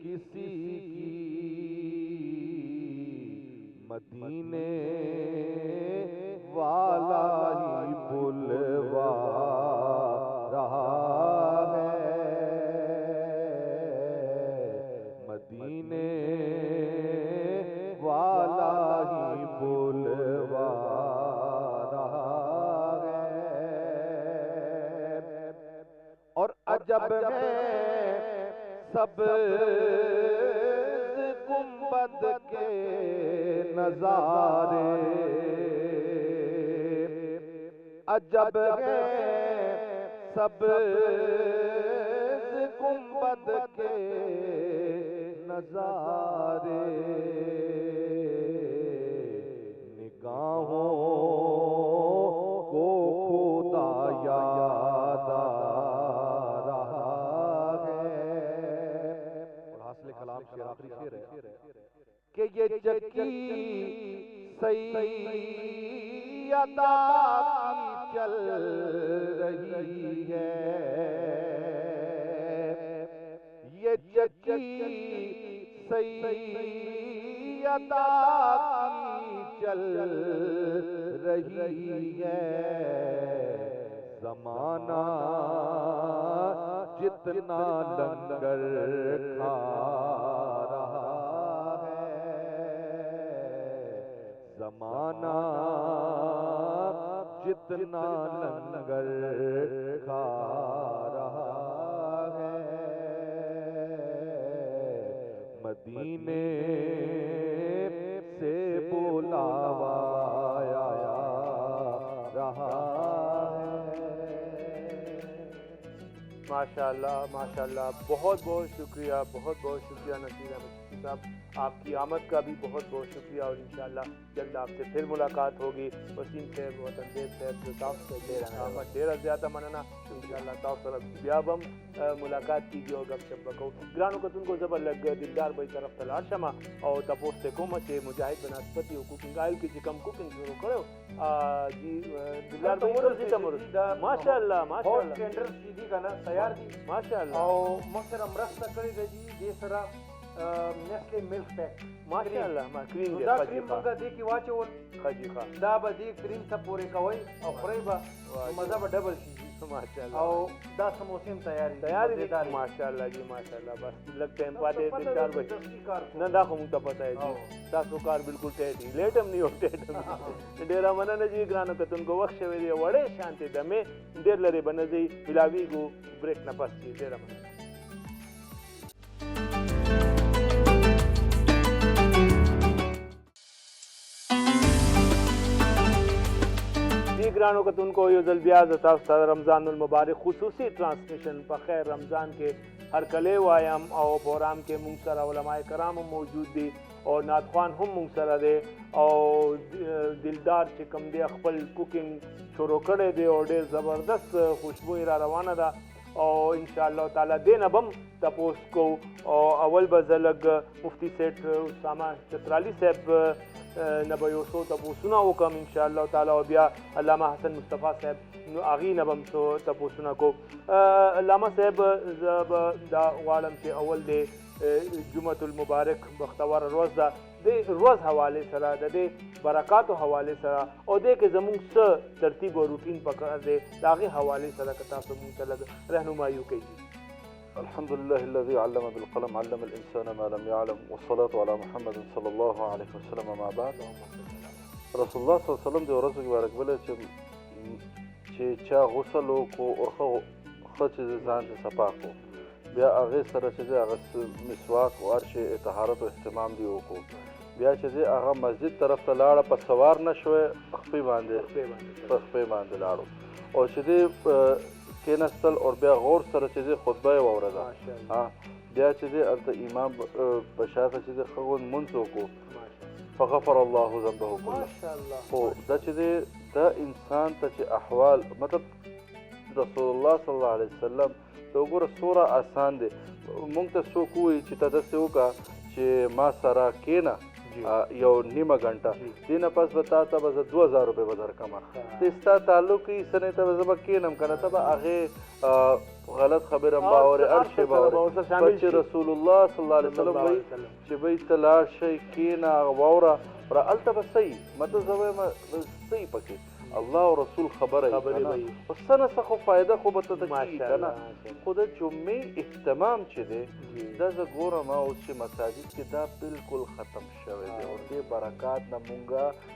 کسی کی مدینے والا ہی بلوا رہا ہے مدینے والا ہی بلوا اور عجب ہے سبز گنبد کے نظارے عجب ہے سبز گنبد کے نظارے نگاہوں کہ یہ چکی سیدہ کی چل رہی ہے، یہ چکی سیدہ کی چل رہی ہے، زمانہ جتنا لنگر کھا رہا ہے، زمانہ جتنا لنگر کھا رہا ہے، مدینے سے بلاوا آیا رہا ہے۔ ماشاءاللہ ماشاءاللہ، بہت بہت شکریہ، بہت بہت شکریہ نصیر احمد چشتی صاحب، آپ کی آمد کا بھی بہت بہت شکریہ، اور انشاءاللہ جلد آپ سے پھر ملاقات ہوگی۔ وسیم صاحب، وطن دیو صاحب، جو تاسو ته ډېره آمد ډېره زیاته مننه، انشاءالله تاسو سره بیا به هم ملاقات کیږي او ګپ شپ به کوو۔ ګرانو کتونکو، زه به لږ دلدار بھائی طرف ته لاړ شم او تپوس ته کوم چې مجاهد بنسبت یو کوکنګ آیل کې چې کوم کوکنګ شروع کړو جی دلدار بھائی ورځي ته ماشاءالله ماشاءالله ټینډر چې دي کنه تیار دي ماشاءالله، او موږ سره مرسته کړې ده جی دې سره نیسلې ملک پیک ماشاءالله ما کریم دی دا کریم موږ دې کې واچول خاجي خان دا به دې کریم ته پورې کوئ او خورئ به مزه به ډبل شي جی ماشاءالله، او دا سموسې هم تیار تیاری دي ماشاءالله جی ماشاءالله، بس لږ ټایم پاتې دلدار بھائی نه دا خو موږ ته پته ہے جی تاسو کار بالکل ټیټ دی، لیټ هم نه و ټیټ هم ډېره مننه جی ګرانو کتونکو، وخت شوی دی وړې شانتې دمې ډېر لرې به نه ځئ، ملاویږو بریک نه پس جی ډېره مننه۔ ګرانو کتونکو، یو ځل بیا زه تاسو ته رمضان المبارک خصوصي ټرانسمیشن په خیر رمضان کې هرکلی وایم، او پروګرام کې مونږ سره علماء کرام هم موجود دي او نعتخوان هم مونږ سره دی، او دلدار چې کوم دی خپل کوکنګ شروع کړی دی او ډېر زبردست خوشبویي را روانه ده، او انشاءالله تعالی دې نه به هم تپوس کوو، او اول به زه لږ مفتی صاحب اسامه چترالی صاحب نه به یو څو تپوسونه وکړم انشاءالله تعالی، او بیا علامه حسن مصطفی صاحب نو هغې نه به هم څو تپوسونه کوو۔ علامه صاحب، زه به دا غواړم چې اول دی جمعة المبارک بختوره ورځ ده، د ورځ حوالې سره د دې برکاتو حوالې سره او دې کې زموږ څه ترتیب او روټین پکار دی د هغې حوالې سره که تاسو مونږ ته لږ رهنمایي وکړئ. الحمد لله الذي علم بالقلم علم الإنسان ما لم يعلم والصلاة على محمد صلى الله عليه وسلم ما بعد. رسول الله صلی الله علیه وسلم د ورځو مبارک بله چې چا غسل وکړو ورخه ښه چې ځان ته صفا کړو، بیا هغې سره چې دی هغه مسواک او هر شی طهارت او اهتمام دی وکړو، بیا چې دی هغه مسجد طرف ته لاړه، په سوار نه شوی په خپې باندې لاړو، او چې دی کېناستل او بیا غور سره چې دی خطبه یې واورده، بیا چې دی هلته امام په شاته چې دی ښه غوند لمونځ وکړو، فغفر الله ذنبه كله. خو دا چې دی دا انسان ته چې احوال مطلب رسول الله صلی الله علیه وسلم ته وګوره څومره آسان دی، مونږ ته څوک ووایي چې ته داسې وکړه چې ما سره کښېنه یو نیمه ګنټه، دې نه پس به تا ته به زه 2000 روپۍ به درکړم، ته ستا تعلق یې سنې ته به زه به کښېنم که نه ته به هغې غلط خبره به اورې هر شی به اورې، چې رسول الله صلی الله علیه وسلم وایي چې بهی ته لاړ شئ کښېنه واوره هلته به صحیح مطلب زه وایم صحیح پکې الله او رسول خبره یې که نه خو څه نه څه خو فایده خو به ته ته کېږي که نه، خو د جمعې اهتمام چې دی دا زه ګورم اوس چې مساجد کې دا بالکل ختم شوی دی او دې برکات نه مونږ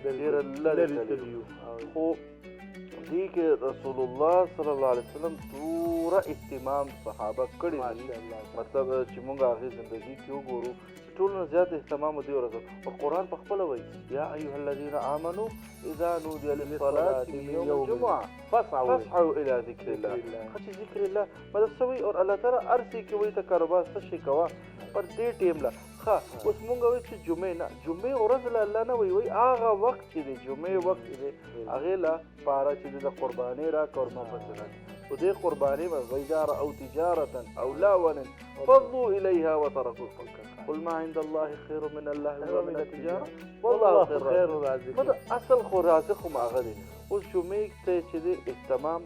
ډېره لرې تللي یو، خو دې کې رسول الله صلی الله علیه وسلم پوره اهتمام صحابه کړی دي، مطلب چې مونږ هغې زندګي کې وګورو ټول نه زیات اهتمام دې ورځو، او قرآن په خپله وایي یا ایها الذین آمنوا اذا نودي للصلاة من یوم الجمعة فاسعوا الى ذکر الله، ښه چې ذکر الله مطلب څه وایي، او الله تعالی هر څه کې وایي ته کاروبار څه شي کوه پر دې ټیم له ښه اوس مونږ وایو چې جمعې نه جمعې ورځ له الله نه وایي هغه وخت چې دی جمعې وخت چې دی هغې له پاره چې دی د قربانۍ راکړه او مفصله و دې قربانۍ به وایي اذا رأوا تجارة او لهوا فضوا الیها وترکوکم قل ما عند الله خير من الله ومن التجارة والله خير الرازقين. مطلب اصل خو رازق هم هغه دی. اوس جمعې ته چې دی اهتمام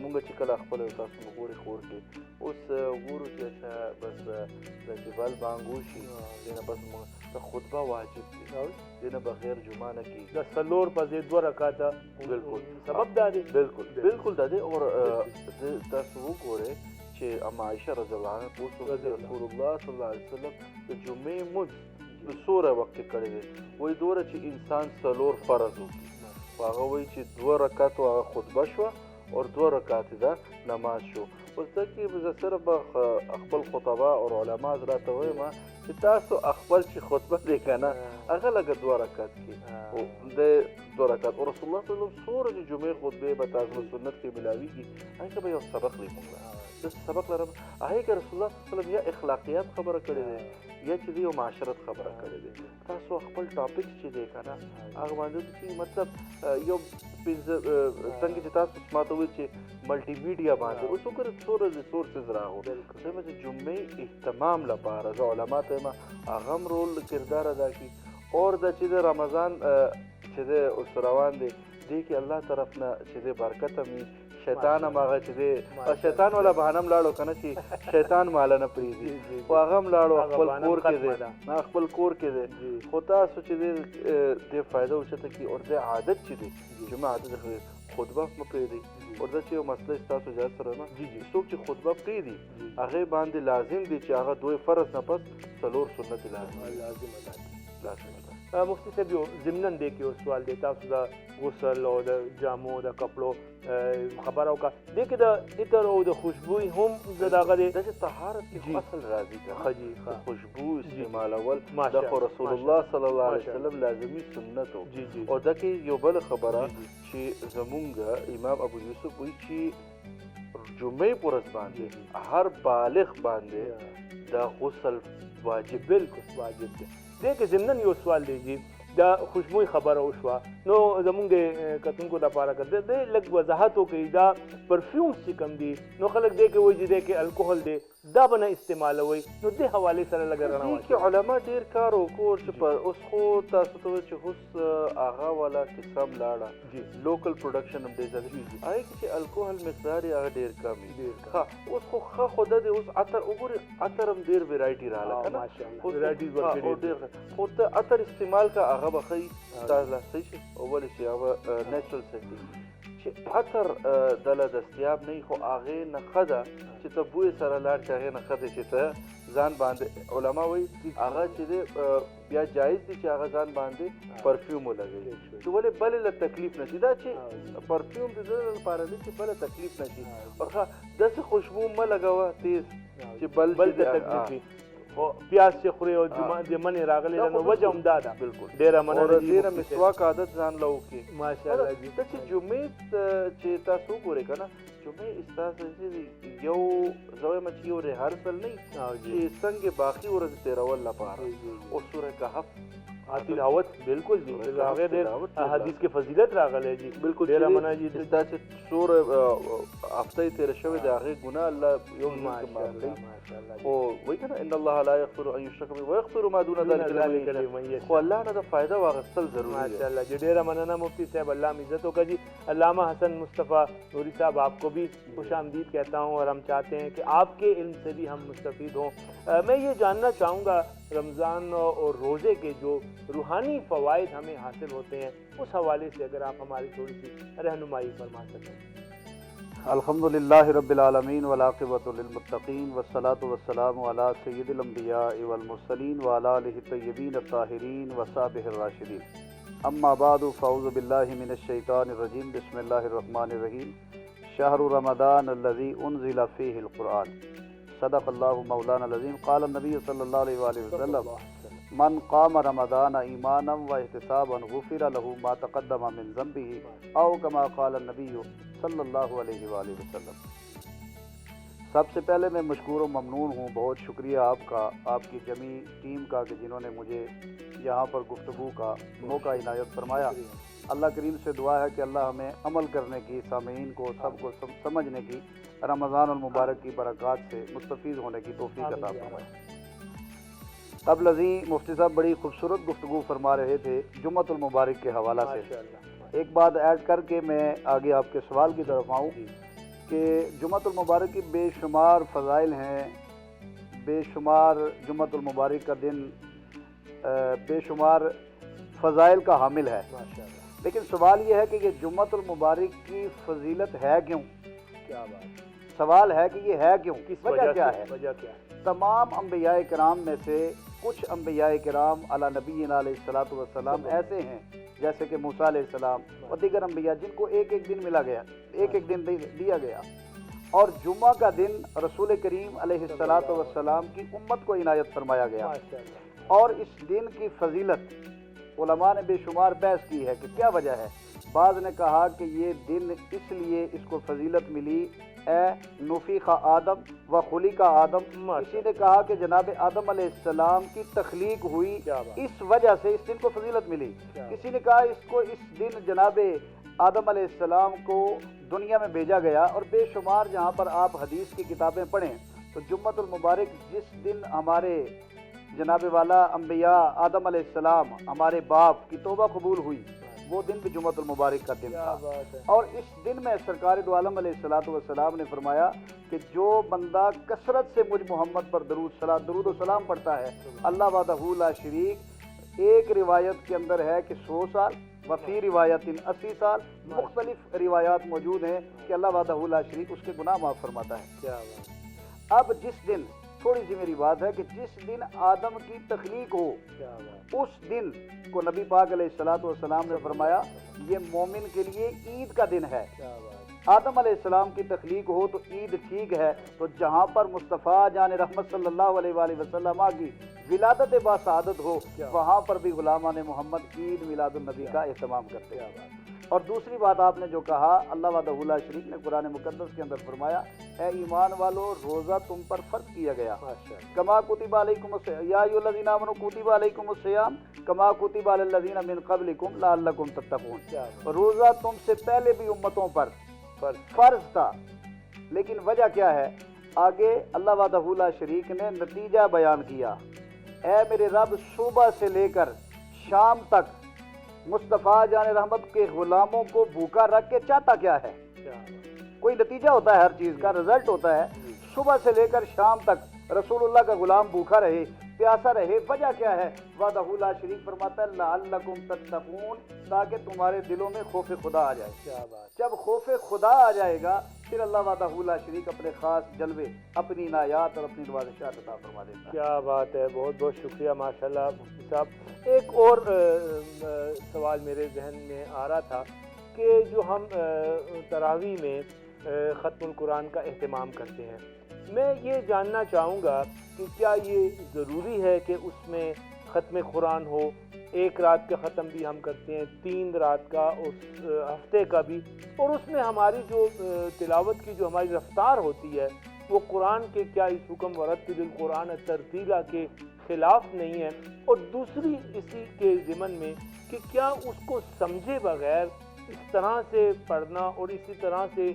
مونږ چې کله خپل تاسو وګورئ خور کې اوس ګورو چې بس د جبال بانګ وشي دینه بس مونږ ته خطبه واجب دی دینه بغیر جمعه نه کیږي د څلور په ځای 2 رکعاته بالکل سبب دا دی بالکل دا دی. اور تاسو وګورئ چې اما عائشه رضی الله عنها پوښتنه رسول الله صلی الله علیه وسلم د جمعې مونځ د سوره وخت کړی دی وایي دوره چې انسان څلور فرض وکړي هغه وایي چې 2 رکعات هغه خطبه شوه اور 2 رکعات دا نماز شو. اوس دا کې زه صرف خپل خطبه او علما حضرات وایم چې تاسو خپل چې خطبه دی که نه هغه لږه 2 رکعات کړي د 2 رکعات. او رسول الله صلی الله علیه وسلم څومره د جمعې خطبې به تاسو سنت کې ملاویږي هغې کې به یو سبق دی مونږ داسې سبق لرم هغې کې رسول الله صلی الله علیه وسلم یا اخلاقیات خبره کړې دی یا چې دی یو معاشرت خبره کړې دی. تاسو خپل ټاپک چې دی که نه هغه باندې چې مطلب یو څنګه چې تاسو ماته وایي چې ملټي میډیا باندې اوس وګورئ څومره ریسورسز راغو زما چې جمعې اهتمام لپاره زه علما ته یم هغه هم رول کردار ادا کړي. اور دا چې د رمضان چې دی اوس روان دی دې کې الله طرف نه چې دی برکت هم وي شیطان هم هغه چې دی شیطان والا بهانه هم لاړو که نه چې شیطان ماله نه پرېږدي خو هغه هم لاړو خپل کور کې دی خپل کور کې دی. خو تاسو چې دی دې فایده اوچته کړي اور دې عادت چې دی جمعه عادت خطبه مه پرېږدئ. اور دا چې یو مسله ستاسو اجازه سره نه څوک چې خطبه پرېږدي هغې باندې لازم دی چې هغه 2 فرض نه پس 4 سنت لازم مفتی صاحب یو ضمناً دی کې یو سوال دی تاسو د غسل او د جامو د کپړو خبره وکړه دی کې د عطر او د خوشبوی هم د دغه دی داسې طهارت کې اصل راځي ښه جي خوشبو استعمالول دا خو رسول الله صلی الله علیه وسلم لازمي سنت و. او دا کې یو بل خبره چې زمونږ امام ابو یوسف وایي چې جمعې په ورځ باندې هر بالغ باندې د غسل واجب بالکل واجب دی. دې کې ضمناً یو سوال دی جی دا خوشبوی خبره وشوه نو زمونږ کتونکو دپاره که د لږ وضاحت وکړي دا پرفیومز چې کوم دي نو خلک دې کې وایي چې دې کې الکوهل دی دا به نه استعمالوئ نو دې حوالې سره لږه رڼا واچوئ. کې علما ډېر کار وکړو چې په اوس خو تاسو ته وایي چې اوس هغه والا قصه هم لاړه لوکل پروډکشن هم ډېر زیات هغې کې چې الکوهل مقدار یې هغه ډېر کم وي. ښه اوس خو ښه خو دا دی اوس عطر وګورئ عطر هم ډېر ویرایټي راغله که نه خو ته عطر استعمال کا هغه به ښایي ستا له صحیح شي او ولې چې هغه نیچرل سیټي چې عطر دله دستیاب نه وي خو هغې نه ښه ده چې ته بوی سره لاړ چې هغې نه ښه دی چې ته ځان باندې علما وایي هغه چې دی بیا جایز دي چې هغه ځان باندې پرفیوم ولګوي چې ولې بلې له تکلیف نه شي دا چې پرفیوم د دې لپاره دی چې بله تکلیف نه شي. او ښه داسې خوشبو مه لګوه تیز چې بل ته تکلیف وي. خو پیاز چې خوري او د منې راغلی ده نو وجه همدا ده بالکل ډېره مننه او ډېره مسواک عادت ځان له وکړي ماشاءالله جي. ته چې جمعې چې تاسو وګورئ که نه جمعې ستاسو یو زه وایم چې یو ریهرسل نه چې څنګه باقي ورځ تېرول لپاره او سوره کهف تلاوت بالکل جی هغه ډېر حدیث کې فضیلت راغلی جی بالکل ډېره مننه جی دا چې سوره هفته یې تېره شوې د هغې ګناه الله یو ماشاءالله خو وایي که نه ان الله لا یغفر ان یشرک به ویغفر ما دون ذلک لمن یشاء. خو الله نه د فایده واخیستل ضروري دی. ماشاءالله جی ډېره مننه مفتی صاحب اللہ عزت ہوگا جی. علامہ حسن مصطفیٰ نوری صاحب آپ کو بھی خوش آمدید کہتا ہوں اور ہم چاہتے ہیں کہ آپ کے علم سے بھی ہم مستفید ہوں. میں یہ جاننا چاہوں گا رمضان اور روزے کے جو روحانی فوائد ہمیں حاصل ہوتے ہیں اس حوالے سے اگر آپ ہماری تھوڑی سی رہنمائی فرما سکیں. الحمدللہ رب العالمین والعاقبۃ للمتقین والصلاة والسلام علی سید الانبیاء والمرسلین وعلی آلہ الطیبین الطاہرین وصحبہ الراشدین. اما بعد فاعوذ باللہ من الشیطان الرجیم بسم اللہ الرحمن الرحیم. شہر رمضان الذی انزل فیہ القرآن صدق اللہ مولانا العظیم. قال النبی صلی اللہ علیہ وآلہ وسلم من قام رمضان ایمانا و احتسابا غفر له ما تقدم من ذنبه او کما قال النبی صلی اللہ علیہ وآلہ وسلم. سب سے پہلے میں مشکور و ممنون ہوں، بہت شکریہ آپ کا، آپ کی جمی ٹیم کا کہ جنہوں نے مجھے یہاں پر گفتگو کا موقع عنایت فرمایا. اللہ کریم سے دعا ہے کہ اللہ ہمیں عمل کرنے کی، سامعین کو سب کو سمجھنے کی، رمضان المبارک کی برکات سے مستفید ہونے کی توفیق عطا فرمائے. قبل ازیں مفتی صاحب بڑی خوبصورت گفتگو فرما رہے تھے جمعۃ المبارک کے حوالہ سے. ایک بات ایڈ کر کے میں آگے آپ کے سوال کی طرف آؤں کہ جمعۃ المبارک کی بے شمار فضائل ہیں، بے شمار جمعۃ المبارک کا دن بے شمار فضائل کا حامل ہے. لیکن سوال یہ ہے کہ یہ جمعۃ المبارک کی فضیلت ہے کیوں؟ کیا بات، سوال ہے کہ یہ ہے کیوں، کس وجہ کیا ہے؟ وجہ کیا ہے؟ تمام انبیاء کرام میں سے کچھ انبیاء کرام علی نبینا علیہ الصلوۃ والسلام ایسے ہیں جیسے کہ موسیٰ علیہ السلام اور دیگر انبیاء جن کو ایک ایک دن ملا گیا، ایک ایک دن دیا گیا، اور جمعہ کا دن رسول کریم علیہ الصلوۃ والسلام کی امت کو عنایت فرمایا گیا. اور اس دن کی فضیلت علماء نے بے شمار بحث کی ہے کہ کیا وجہ ہے. بعض نے کہا کہ یہ دن اس لیے اس کو فضیلت ملی اے نفیخ آدم و خلق آدم، کسی نے کہا کہ جناب آدم علیہ السلام کی تخلیق ہوئی اس وجہ سے اس دن کو فضیلت ملی. کسی نے کہا اس دن جناب آدم علیہ السلام کو دنیا میں بھیجا گیا. اور بے شمار جہاں پر آپ حدیث کی کتابیں پڑھیں تو جمعۃ المبارک جس دن ہمارے جناب والا انبیاء آدم علیہ السلام ہمارے باپ کی توبہ قبول ہوئی وہ دن بھی جمعۃ المبارک کا دن تھا. اور اس دن میں سرکار دو عالم علیہ الصلوۃ والسلام نے فرمایا کہ جو بندہ کثرت سے مجھ محمد پر درود و سلام پڑھتا ہے اللہ وحدہ لا شریک، ایک روایت کے اندر ہے کہ 100 سال وفی روایت 80 سال، مختلف روایات موجود ہیں کہ اللہ وحدہ لا شریک اس کے گناہ معاف فرماتا ہے. اب جس دن، تھوڑی سی میری بات ہے کہ جس دن آدم کی تخلیق ہو اس دن کو نبی پاک علیہ الصلوۃ والسلام نے فرمایا یہ مومن کے لیے عید کا دن ہے. آدم علیہ السلام کی تخلیق ہو تو عید ٹھیک ہے، تو جہاں پر مصطفیٰ جان رحمت صلی اللہ علیہ وآلہ وسلم کی ولادت باسعادت ہو وہاں پر بھی غلامان محمد عید میلاد النبی کا اہتمام کرتے ہیں. اور دوسری بات آپ نے جو کہا اللہ وحدہ لا شریک نے قرآن مقدس کے اندر فرمایا اے ایمان والو روزہ تم پر فرض کیا گیا کما کتب علیکم الصیام یا ایھا الذین آمنوا کتب علیکم الصیام کما کتب علی الذین من قبلکم لعلکم تتقون. روزہ تم سے پہلے بھی امتوں پر فرض تھا، لیکن وجہ کیا ہے؟ آگے اللہ وحدہ لا شریک نے نتیجہ بیان کیا. اے میرے رب صبح سے لے کر شام تک مصطفیٰ جان رحمت کے غلاموں کو بھوکا رکھ کے چاہتا کیا ہے؟ کوئی نتیجہ ہوتا ہے، ہر چیز کا رزلٹ ہوتا ہے. صبح سے لے کر شام تک رسول اللہ کا غلام بھوکا رہے، پیاسا رہے، وجہ کیا ہے؟ وحدہ لا شریک فرماتا ہے لعلکم تتقون، تاکہ تمہارے دلوں میں خوف خدا آ جائے. جب خوف خدا آ جائے گا پھر اللہ وحدہ لا شریک اپنے خاص جلوے، اپنی عنایات اور اپنی نوازشات عطا فرما دیتا ہے. کیا بات ہے، بہت بہت شکریہ ماشاءاللہ مفتی صاحب. ایک اور سوال میرے ذہن میں آ رہا تھا کہ جو ہم تراویح میں ختم القرآن کا اہتمام کرتے ہیں، میں یہ جاننا چاہوں گا کہ کیا یہ ضروری ہے کہ اس میں ختم قرآن ہو؟ ایک رات کا ختم بھی ہم کرتے ہیں، 3 رات کا، اس ہفتے کا بھی، اور اس میں ہماری جو تلاوت کی جو ہماری رفتار ہوتی ہے وہ قرآن کے کیا اس حکم ورتل القرآن ترتیلا کے خلاف نہیں ہے؟ اور دوسری اسی کے ضمن میں کہ کیا اس کو سمجھے بغیر اس طرح سے پڑھنا اور اسی طرح سے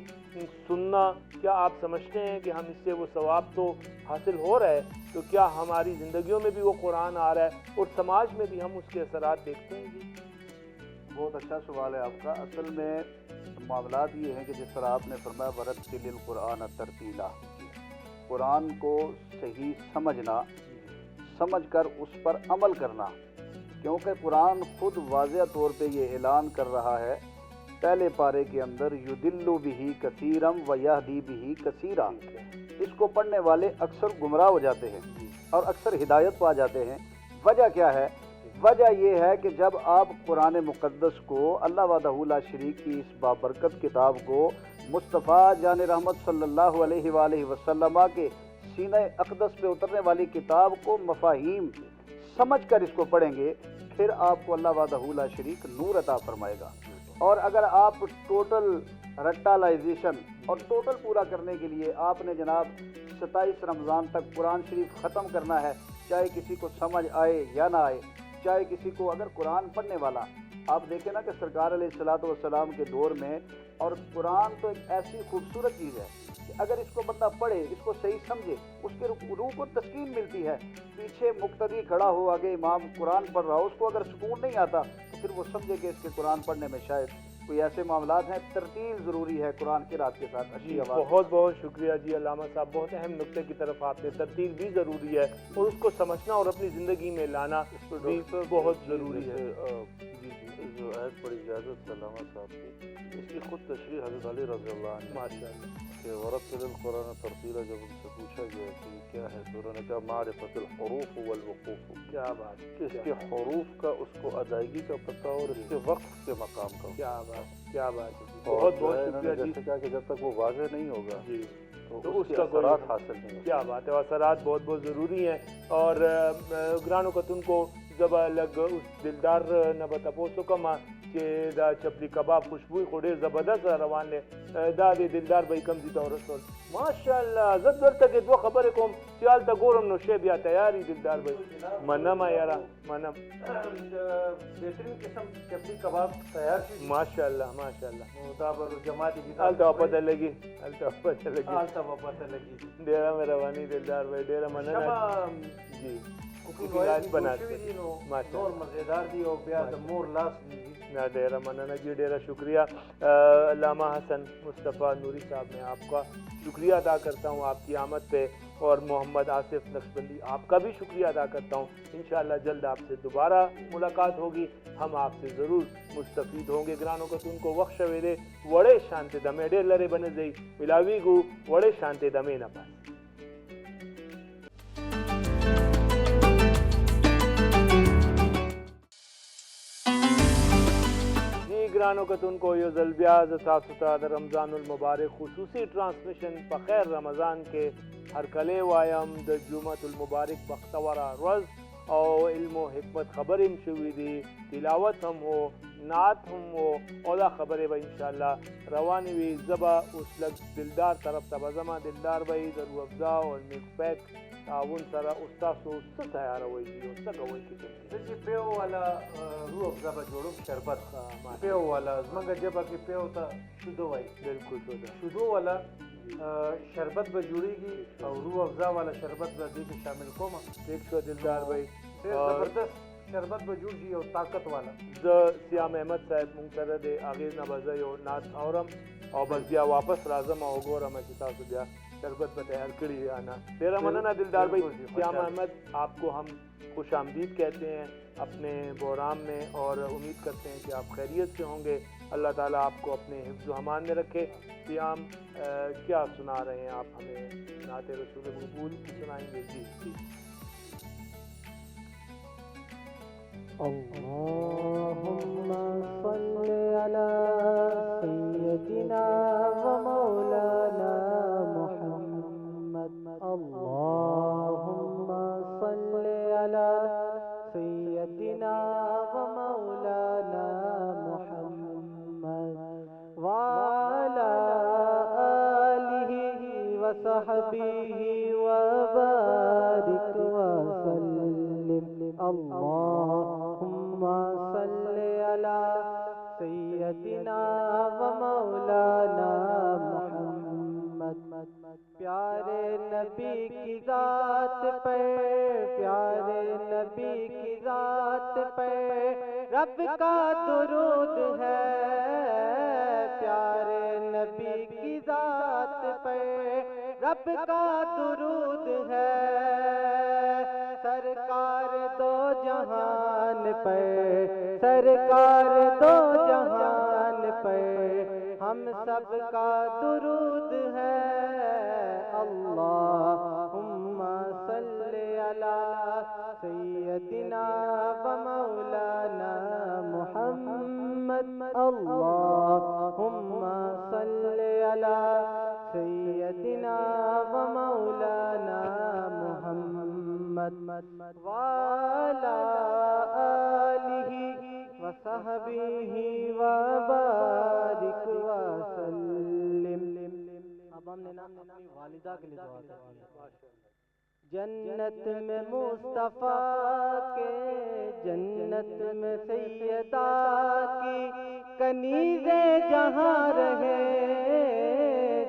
سننا، کیا آپ سمجھتے ہیں کہ ہم اس سے وہ ثواب تو حاصل ہو رہا ہے، تو کیا ہماری زندگیوں میں بھی وہ قرآن آ رہا ہے اور سماج میں بھی ہم اس کے اثرات دیکھتے ہیں؟ جی بہت اچھا سوال ہے آپ کا. اصل میں معاملات یہ ہیں کہ جس طرح آپ نے فرمایا ورتل القرآن ترتیلا، قرآن کو صحیح سمجھنا، سمجھ کر اس پر عمل کرنا، کیونکہ قرآن خود واضح طور پہ یہ اعلان کر رہا ہے پہلے پارے کے اندر یضل بہ کثیرا ویہدی بہ کثیرا. اس کو پڑھنے والے اکثر گمراہ ہو جاتے ہیں اور اکثر ہدایت پا جاتے ہیں. وجہ کیا ہے؟ وجہ یہ ہے کہ جب آپ قرآن مقدس کو، اللہ وحدہ لا شریک کی اس بابرکت کتاب کو، مصطفیٰ جان رحمت صلی اللہ علیہ وآلہ وسلم کے سینہ اقدس پہ اترنے والی کتاب کو مفاہیم سمجھ کر اس کو پڑھیں گے، پھر آپ کو اللہ وحدہ لا شریک نور عطا فرمائے گا. اور اگر آپ ٹوٹل رٹالائزیشن اور ٹوٹل پورا کرنے کے لیے آپ نے جناب 27 رمضان تک قرآن شریف ختم کرنا ہے، چاہے کسی کو سمجھ آئے یا نہ آئے، چاہے کسی کو، اگر قرآن پڑھنے والا، آپ دیکھیں نا کہ سرکار علیہ الصلوۃ والسلام کے دور میں، اور قرآن تو ایک ایسی خوبصورت چیز ہے کہ اگر اس کو بندہ پڑھے، اس کو صحیح سمجھے، اس کے روح کو تسکین ملتی ہے. پیچھے مقتدی کھڑا ہو، آگے امام قرآن پڑھ رہا ہو، اس کو اگر سکون نہیں آتا تو پھر وہ سمجھے کہ اس کے قرآن پڑھنے میں شاید کوئی ایسے معاملات ہیں. ترتیل ضروری ہے قرآن کی رات کے ساتھ. جی بہت بہت شکریہ جی علامہ صاحب، بہت اہم نقطے کی طرف آپ نے، ترتیل بھی ضروری ہے اور اس کو سمجھنا اور اپنی زندگی میں لانا بھی بہت ضروری ہے. جو عہد پر اجازت علامہ صاحب کی، اس کی خود تشریح حضرت علی رضی اللہ عنہ ماشاء اللہ کہ ورتل القرآن ترتیلا، جب ان سے پوچھا گیا کہ یہ کیا ہے تو انہوں نے کہا معرفت الحروف والوقوف، کیا بات کہ اس کے حروف کا اس کو ادائیگی کا پتہ اور اس کے وقف کے مقام کا. کیا بات کیا بات ہے، اور بہت جو ہے بہت انہوں نے شکریہ جی. جیسے کہا کہ جب تک وہ واضح نہیں ہوگا جی تو اس کا کے اثرات حاصل نہیں ہوگا. کیا بات ہے، اثرات بہت بہت ضروری ہیں. اور گرانو کتن کو جب لگ اس دلدار نہ بتپوسو کما کہ دا چپلی کباب خوشبوئی کو ډیر زبردست روان دی، دا د دلدار به کم دي ته ورسول. ماشاءالله زه درته کې دوه خبرې کوم چې هلته ګورم نو شی بیا تیاری دلدار به منم یاره منم. بہترین قسم چپلی کباب تیار شي ماشاءالله ماشاءالله. دا به جماعت کی هلته پته لګي هلته پته لګي حالتا به پته لګي. ډیره مهرباني دلدار بھائی، ډیره مننه. جی کوکنگ آج آئل بنا شوي دي نو ماشاءالله. نور مزیدار دي او بیا د مور لاس دي. نا ډیره مننه جی، ډیره شکریہ. علامہ حسن مصطفیٰ نوری صاحب میں آپ کا شکریہ ادا کرتا ہوں آپ کی آمد پہ، اور محمد آصف نقشبندی آپ کا بھی شکریہ ادا کرتا ہوں. انشاءاللہ جلد آپ سے دوبارہ ملاقات ہوگی، ہم آپ سے ضرور مستفید ہوں گے. گرانو کتون کو وقت شویدے وڑے شانتے دمے ډیر لرے بنے زئی ملاوی گو وڑے شانتے دمے نہ پاس. گرانو کتون کو یو زلبیا تاسو ته د رمضان المبارک خصوصی ټرانسمیشن په خیر رمضان کې هرکلی وایم. د جمعة المبارک بختوره ورځ او علم و حکمت خبرې هم شوي دي، تلاوت هم و، نعت هم و، او دا خبرې به انشاءالله روانې وي. زه به اوس لږ دلدار طرف ته به ځم. دلدار به یې د روح افزا او میلک پیک تعاون سره اوس تاسو څه تیاروئ او څه کوئ کې زه چې پیو والا روح افزا به جوړم، شربت پیو والا زمونږ ژبه کې پیو ته شودو وایي. بالکل شوده شودو والا شربت به جوړیږي او روح افزا والا شربت به دې کې شامل کوم. ٹھیک شو دلدار بھائی، ډېر زبردست شربت به جوړ شي او طاقت والا. زه سیام احمد صاحب مونږ سره د هغې نه به زه یو نعت اورم او بس بیا واپس راځم او ګورم چې تاسو بیا شربت به تیار کړي یا نه. ډېره مننه دلدار بھائی. سیام احمد آپ کو ہم خوش آمدید کہتے ہیں اپنے پروگرام میں اور امید کرتے ہیں کہ آپ خیریت سے ہوں گے. اللہ تعالیٰ آپ کو اپنے حفظ و امان میں رکھے. سیام کیا سنا رہے ہیں آپ ہمیں؟ نعت رسول مقبول سنائیں گے؟ جی جی. اللهم صل على سيدنا ومولانا محمد. اللهم صل على سيدنا ومولانا محمد وعلى آله وصحبه وبارك وسلم. اللهم صل على سيدنا ومولانا محمد. پیارے نبی کی ذات پہ، پیارے نبی کی ذات پہ رب کا درود ہے. پیارے نبی کی ذات پہ رب کا درود ہے. سرکار دو جہان پہ، سرکار دو جہان پہ ہم سب کا درود ہے. اللہم صلی علی سیدنا و مولانا محمد. اللہم صلی علی سیدنا و مولانا محمد وعلی آلہ وصحبہ وبارک وسلم. اب ہم نے اپنی والدہ کے لیے دعا کرنی ہے. جنت میں مصطفیٰ کے، جنت میں سیدہ کی کنیزیں جہاں رہے.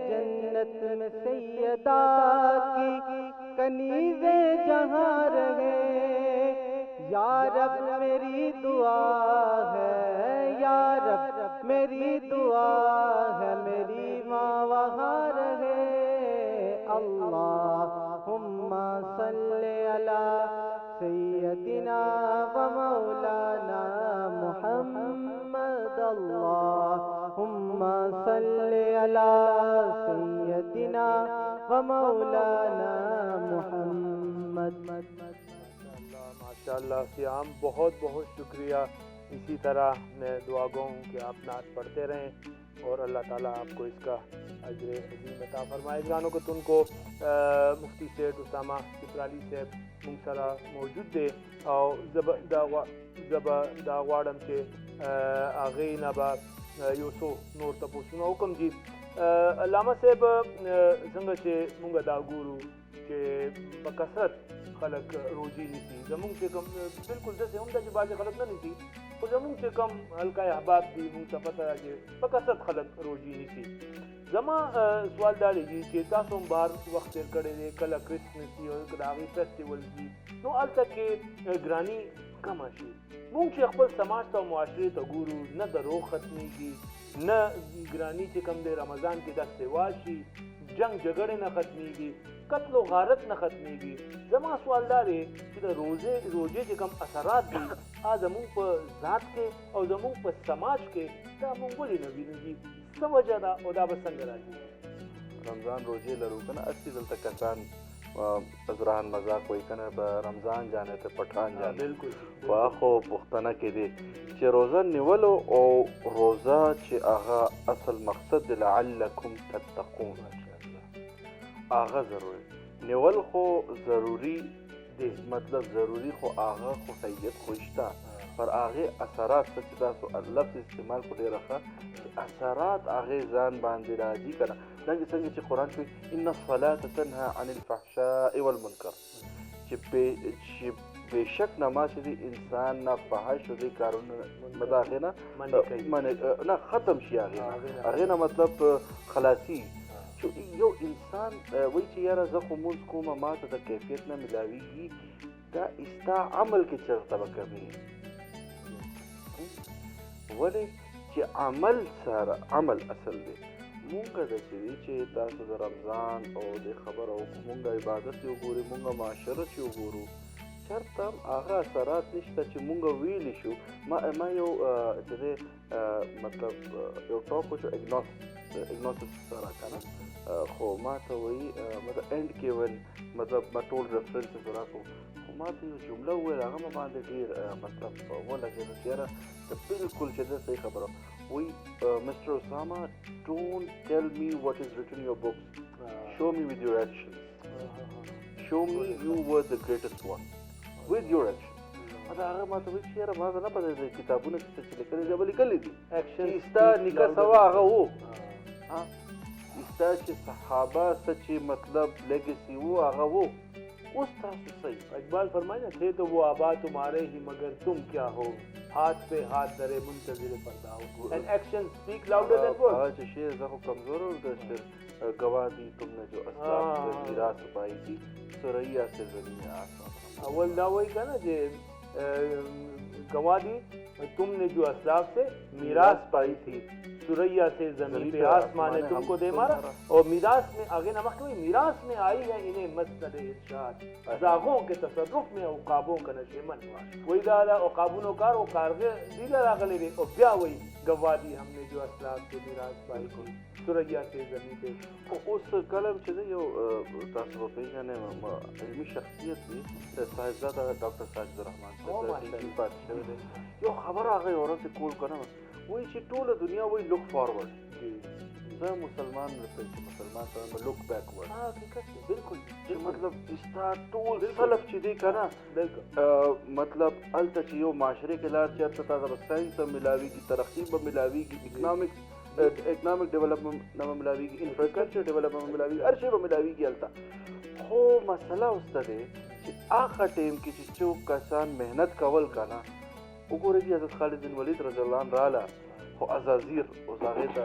جنت जन्नत में सैयदा की कनीज़ें जहाँ रहे, या रब मेरी दुआ है, या रब मेरी दुआ है, मेरी माँ वहाँ रहे। अल्लाहुम्मा सल्ली अला सैयदिना व मौलाना मुहम्मद, अल्लाहुम्मा सल्ली अला सैयदिना व मौलाना मुहम्मद। माशाअल्लाह सियाम, बहुत बहुत शुक्रिया। इसी तरह मैं दुआ गो हूँ कि आप नात पढ़ते रहें और अल्लाह ताला आपको इसका अजर अजीम अता फरमाए। गानों को तुमको मुफ्ती सेठ उसामा चित्राली से मुंसरा मौजूद दे और जब दावाड़म के आगे नबा यूसो नूर तपोसुना हुक्म जी अल्लामा साहब संग से मुंगा दागुरु के बकसरत खलक रोजी नीसी जमुंग से कम बिल्कुल जैसे हम दे बाजे खलक ना नीसी और जमुंग से कम हल्का अहबाब दी मुंग सा पता है बकसरत खलक रोजी नीसी जमा सवाल डाली जी के तासों बार वक्त करे दे कल क्रिसमस और कदागी फेस्टिवल जी नो अल तक के ग्रानी कमाशी मुंग से अखबर समाज तो मुआशरे तो गुरु न दरो खत्मी की न ग्रानी के कम दे रमज़ान के दस से वाशी जंग झगड़े न खत्मी की कत्ल गारत न खत्मी की जमा सवालदार है कि रोजे के कम असरात भी आ जमुंग पर ज़ात के और जमुंग पर समाज के तमुंग बोली नबी जी समझदा ओदा बसंगरा जी रमज़ान रोजे लरू कना अस्सी दल तक कसान अजरान मजाक कोई कना रमज़ान जाने ते पठान जाने बिल्कुल वाखो पुख्तना के दे چې روزه نیولو او روزه چې هغه اصل مقصد لعلکم تتقون هغه ضروري نیول خو ضروری دی مطلب ضروری خو هغه خو حیثیت خوشتا پر هغه اثرات چې تاسو لفظ استعمال کو ډیر ښه اثرات هغه ځان باندې راځي کنه څنګه چې قرآن کوي ان الصلاة تنهى عن الفحشاء والمنکر چې बेशक नमाज से इंसान ना फहाश हो कारों मदाखे ना ना ख़त्म शी आगे ना मतलब खलासी जो यो इंसान वही चीज़ यार ज़ख़ मुझ को मात द कैफियत ना मिलावीगी दा इस्ता अमल के चलता बकमी वले कि अमल सारा अमल असल दे मुंगा दसी चे तासु द रमज़ान और दे खबर और मुंगा इबादत यो गोरे मुंगा माशरत यो गोरू شرطم آغا اثرات نشته چې مونږ ویلی شو ما یو چې مطلب یو ټاپ شو اګنوسس سره کنه خو ما ته وایي مطلب اینډ کې ول مطلب ما ټول ریفرنسز راکو خو ما ته یو جمله وویل هغه ما باندې ډېر مطلب ولګېده چې یاره ته بالکل چې ده صحیح خبره وایي مسټر اسامه ډونټ ټیل می واټ از ریټن یور بکس شو می with your actions show me you were the greatest one with your action دا هغه ما ته وایي چې یاره ما ته نه پته دی کتابونه چې لیکلي دي به لیکلي دي چې ستا نیکه سوا هغه و ستا چې صحابه ستا چې مطلب لیګسي و هغه و اوس تاسو صحیح اقبال فرمائے نا تھے تو وہ آبا تمہارے ہی مگر تم کیا ہو ہاتھ پہ ہاتھ درے منتظر پردہ ہو and action speak louder than words هغه چې شعر زه خو کمزور و د شعر گواہ دی تم نے جو اسلاف سے میراث پائی تھی سریا سے زمین آسمان اول دا وہی کہا نا جی گواہ دی تم نے جو اسلاف سے میراث پائی تھی سریا سے زمین پہ آسمان نے تم کو دے مارا اور میراث میں آگے نمک ہوئی میراث میں آئی ہے انہیں مسند ارشاد زاغوں کے تصرف میں عقابوں کا نشیمن وہی دادا عقابون و کار و کارغے دیگر آگلے دے اور بیا وہی گواہ دی ہم نے جو اسلاف سے میراث پائی تھی سریا سے زمین پہ اوس کلم چې دی یو تاسو په پیژنې علمي شخصیت دی صاحبزاده ډاکټر ساجد الرحمن صاحب یو خبر هغه اورته کول کنه وایي چې ټوله دنیا وایي لوک فارورډ زه مسلمان نسل چې مسلمان ته لوک بیکورډ حقیقت بالکل چې مطلب استا ټول سلف چې دی کنه مطلب الته چې یو معاشره کې لار چرته تاسو ساينس ملاويږي ترقی به ملاويږي اکنامک ڈیولپمنٹ نہ ملاویږي انفراسٹرکچر ڈیولپمنٹ ملاویږي هر شی به ملاویږي الته خو مسله اوسته ده چې آخر ټیم کې چې څوک کسان مهنت کول کنه وګورئ چې حضرت خالد بن ولید رضی الله عنه رااله خو ازازیر او زاغه ته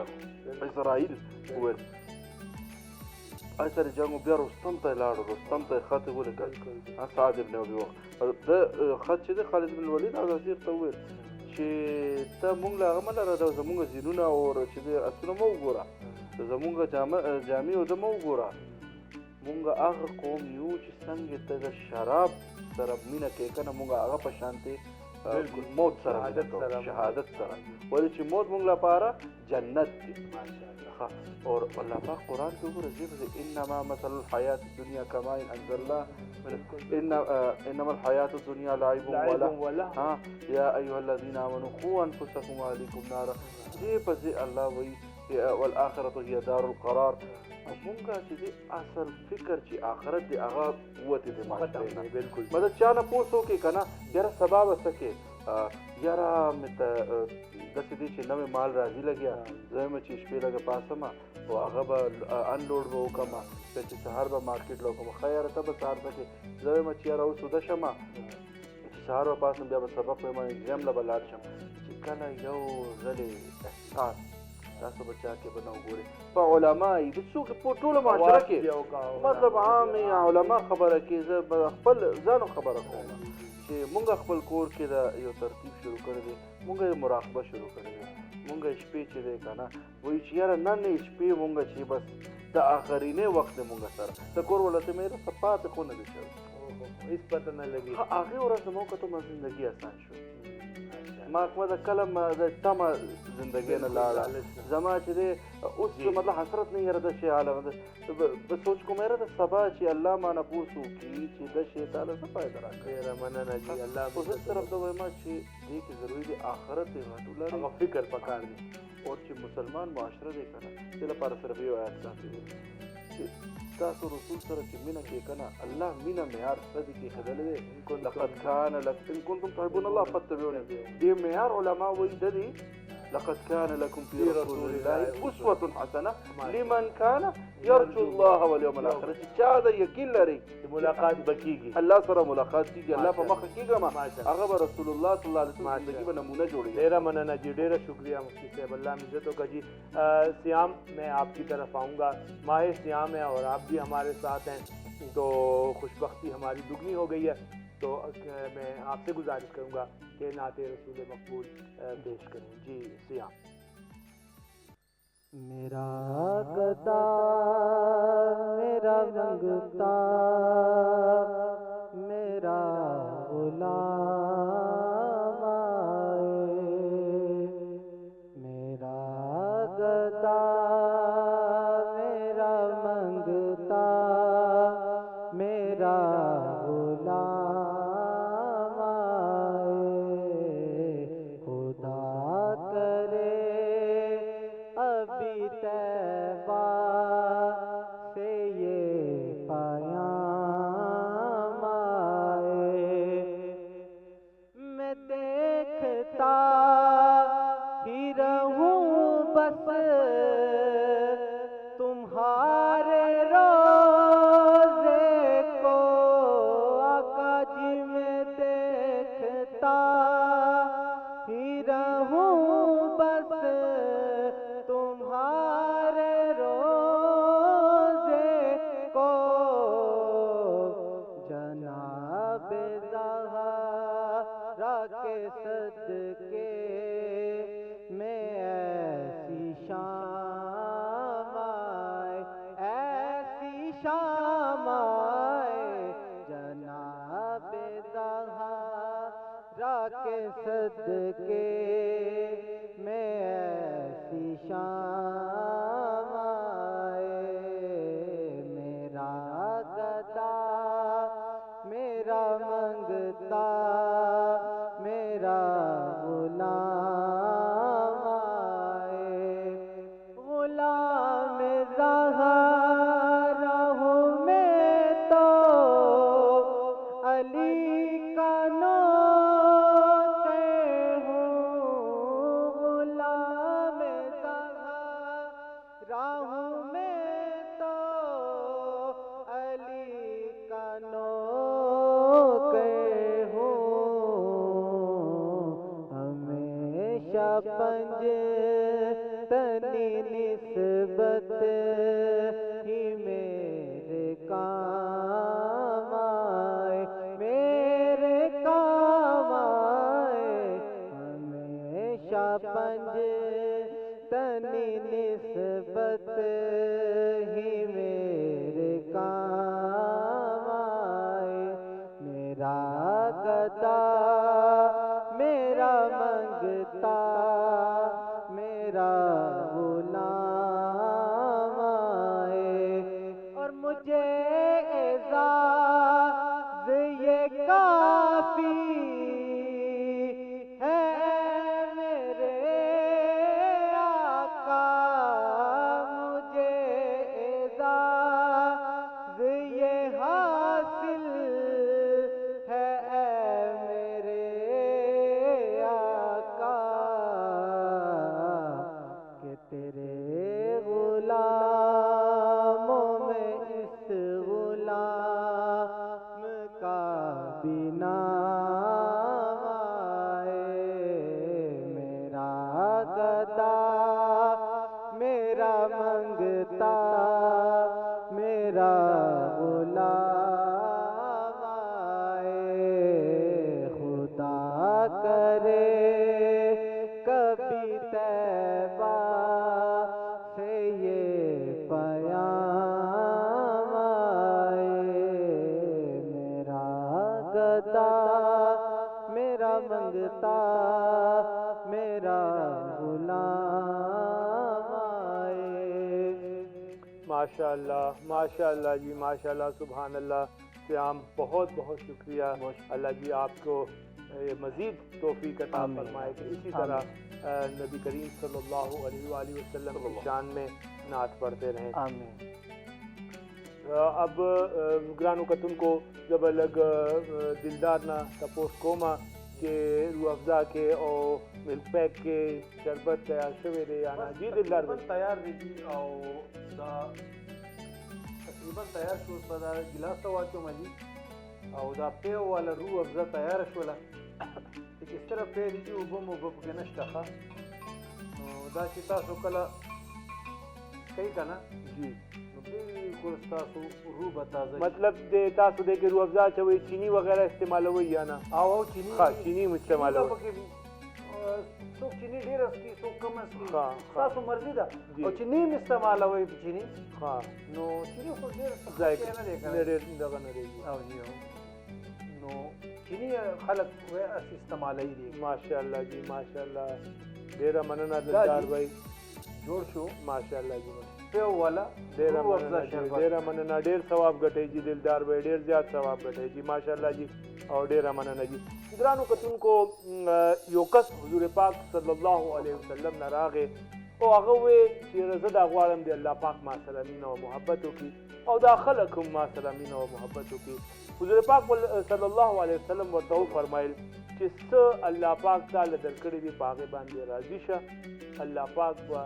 اسرائیل وویل اثر جنگ بیا رستم ته لاړ رستم ته خط ولیکل سعد ابن ابي وقاص د خط چې د خالد بن الولید او وزیر ته وویل چې ته مونږ له هغه مه لره دا زمونږ زینونه او چې د اسونه مه وګوره زمونږ جامې او ده مه وګوره مونږ هغه قوم یو چې څنګه ته د شراب سره مینه کوې که نه مونږ هغه په شانتې موت سره شهادت سره ولې چې موت مونږ لپاره جنت دی اور اللہ پاک قرآن کے اوپر عجیب ہے انما مثل الحیات الدنیا کماء انزلنا انما الحیات الدنیا لعب ولهو ہاں یا ایها الذین آمنوا قوا انفسکم واهلیکم نارا یہ پس اللہ وی والآخرة هي دار القرار مونږه چې دی اصل فکر چې آخرت دی هغه قوت دی ماشاءالله بالکل مطلب چا نه پوسو کې کنه یاره سبا وسکه یاره داسې دی چې نوې مال راځي لګیا زه یم چې شپې لږه پاسمه او هغه به انلوډ به وکړم بیا چې سهار به مارکیټ له وکړم ښه یاره ته به سهار پکې زه یم چې یاره اوس وده شمه چې سهار به پاسم بیا به سبق وایم ایگزام له به لاړ شم چې کله یو ځلې احساس تاسو به چا کې به نه وګورئ په علما یي د څوک په ټوله معاشره کې مطلب عام علما خبره کې زه به خپل ځانو خبره کوم چې مونږ خپل کور کې د یو ترتیب شروع کړی دی مونږ یې مراقبه شروع کړی دی مونږ شپې چې دی که نه وایي چې یاره نن شپې مونږ چې بس د آخرینې وخت دی مونږ سره د کور ولته مې رسه پاتې خو نه دی شوی هېڅ پته نه لګي هغې ورځ زما وکتو ما زندګي اسان شو ما د کله د تمه زندګۍ نه لاړه زما چې دی اوس مطلب حسرت نه یاره د شی عالم به سوچ کوم یاره د سبا چې الله مانه پوس وکړي چې د شی تعالی څه فایده راکړي یاره مننه جي الله خو زه صرف دا وایم چې دې کې ضروري دی آخرت یې غټو لري هغه فکر پکار دی او چې مسلمان معاشره دی که نه دې لپاره صرف یو آیت کافي دی چې تاسو رسول سره چې مینه کې که نه الله مینه معیار څه دي کېښودلی دی لقد کان لکم ان کنتم تحبون الله فاتبعوني دې معیار علما وایي د دې لقد كان لكم في رسول الله أسوة حسنة لمن كان يرجو الله واليوم الآخر چا دا یقین لري ملاقات بکیږي الله سره ملاقات کیږي الله په مخ کېږه ما هغه رسول الله صلی الله علیه وسلم زندگی به نمونه جوړي ډیره مننه جی ډیره شکریہ مفتی صاحب اللہ عزتوں کا جی سیام میں آپ کی طرف آؤں گا ماہ سیام ہے اور آپ بھی ہمارے ساتھ ہیں تو خوش بختی ہماری دگنی ہو گئی ہے تو میں آپ سے گزارش کروں گا کہ نعت رسول مقبول پیش کریں جی سیام میرا گدا میرا منگتا میرا غلام آئے میرا گدا میرا منگتا میرا غلام آئے خدا کرے ابھی طیبہ سے یہ پیام آئے میں دیکھتا ہی رہوں بس تمہارے روزے کو آقا جی میں دیکھتا ہی رہوں بس تمہارے روزے کو جناب زہرا کے صدقے میں ایسی شام آئے ایسی شام آئے جناب زہرا کے صدقے میں ایسی شام آئے میرا گدا میرا منگتا میرا غلام آئے غلام زہرا ہوں میں تو علی کا نوکر ہوں غلام زہرا ہوں میں تو علی کا نوکر ہوں ہمیشہ پنج تنی نسبت ہی میں ہمیشہ پنج تنی نسبت ہی میرے کام آئے. میرا گدا میرا منگتا میرا غلام آئے. اور مجھے اعزاز یہ کافی ہے میرے آقا. مجھے اعزاز یہ حاصل ہے میرے آقا کہ تیرے غلاموں میں اس غلام کا بھی نام آئے. میرا گدا میرا منگتا میرا غلام آئے. خدا کرے کبھی طیبہ سے یہ پیام آئے. میرا گدا میرا منگتا میرا غلام آئے. ماشاء اللہ جی، ماشاء اللہ، سبحان اللہ. سیام بہت بہت شکریہ. اللہ جی آپ کو مزید توفیق عطا فرمائے کہ اسی طرح نبی کریم صلی اللہ علیہ وآلہ وسلم کی شان میں نعت پڑھتے رہیں. آمین. اب گرانو کتن کو جب الگ دلدار نہ تپوس کوما کہ روح افزا کے اور ملک پیک کے شربت تیار شوے دے یا نا جی دلدار بھائی تیار دی جی او دا تقریبا تیار شو دا گلاس ته واچو مجي او دا پیو والا روح افزا تیار شوله چې اس طرح پی دی جی اوبه موبه پکې نشته ښه نو دا چې تاسو کله کوي که نه جی نو بالکل ستاسو روح به تازه مطلب دے تاسو دے کہ روح افزا چوي چینی وغیرہ استعمالوي یا نا او چینی ہاں چینی استعمالوي څوک چینی ډېر اسکي څوک کم اسکي ہاں تاسو مرضی ده جی. او چینی هم استعمالوئ چینی ہاں نو چینی خو ډېر ذائقہ نه دی که نه ډېر دغه نه دی. او جی نو چینی خلق وی استعمالوي دي ماشاء اللہ جی ماشاء اللہ. ډیره مننه دلدار بھائی. جوړ شو ماشاء اللہ جی پیو والا ډیره روح افزا مننه شربت ډیره مننه. ډیر ثواب ګټي جی دلدار بھائی، ډیر زیات ثواب ګټي جی ماشاء اللہ جی. اور ډیره مننه جی. ګرانو کتون کو یو کس حضور پاک صلی الله علیه وسلم نه راغې او هغه وی چې زه دا غواړم د الله پاک ما سره مینه او محبت وکړي او دا خلک هم ما سره مینه او محبت وکړي. حضور پاک صلی الله علیه وسلم ورته وفرمایل چې څه الله پاک تعالی درکړي دي په هغې باندې راضي شه، الله پاک به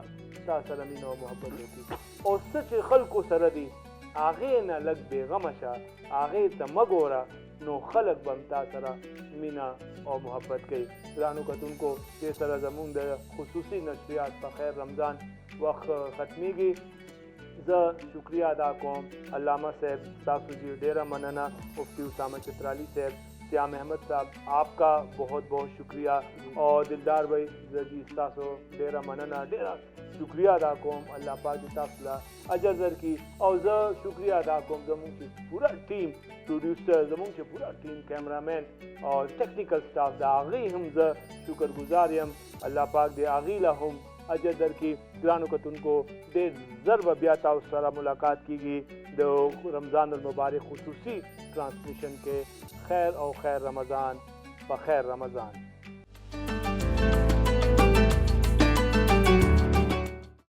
تا سره مینه او محبت وکړي. او څه چې خلکو سره دي هغې نه لږ بېغمه شه، هغې ته مه ګوره، نو خلق به هم تا سره مینه او محبت کوي. ګرانو کتونکو دې سره زمونږ د خصوصي نشریات په خیر رمضان وخت ختمیږي. زه شکریہ ادا کوم علامہ صاحب ستاسو جی ډیره مننه، مفتی اسامہ چترالی صاحب، سیام احمد صاحب آپ کا بہت بہت شکریہ، اور دلدار بھائی جی ستاسو ډیره مننه، ډیره شکریہ ادا کوم الله پاک دې تاسو له اجر درکړي. او زه شکریہ ادا کوم زمونږ چې پورا ټیم پروډیوسر، زمونږ چې پورا ټیم کیمرامین او ټیکنیکل سٹاف د هغې هم زه شکر گزار یم. الله پاک دې هغې له هم اجر درکړي. ګرانو کتونکو ډېر ژر به بیا تاسو سره ملاقات کیږي د رمضان المبارک خصوصي ټرانسمیشن کې. خیر او خیر رمضان، بخیر رمضان.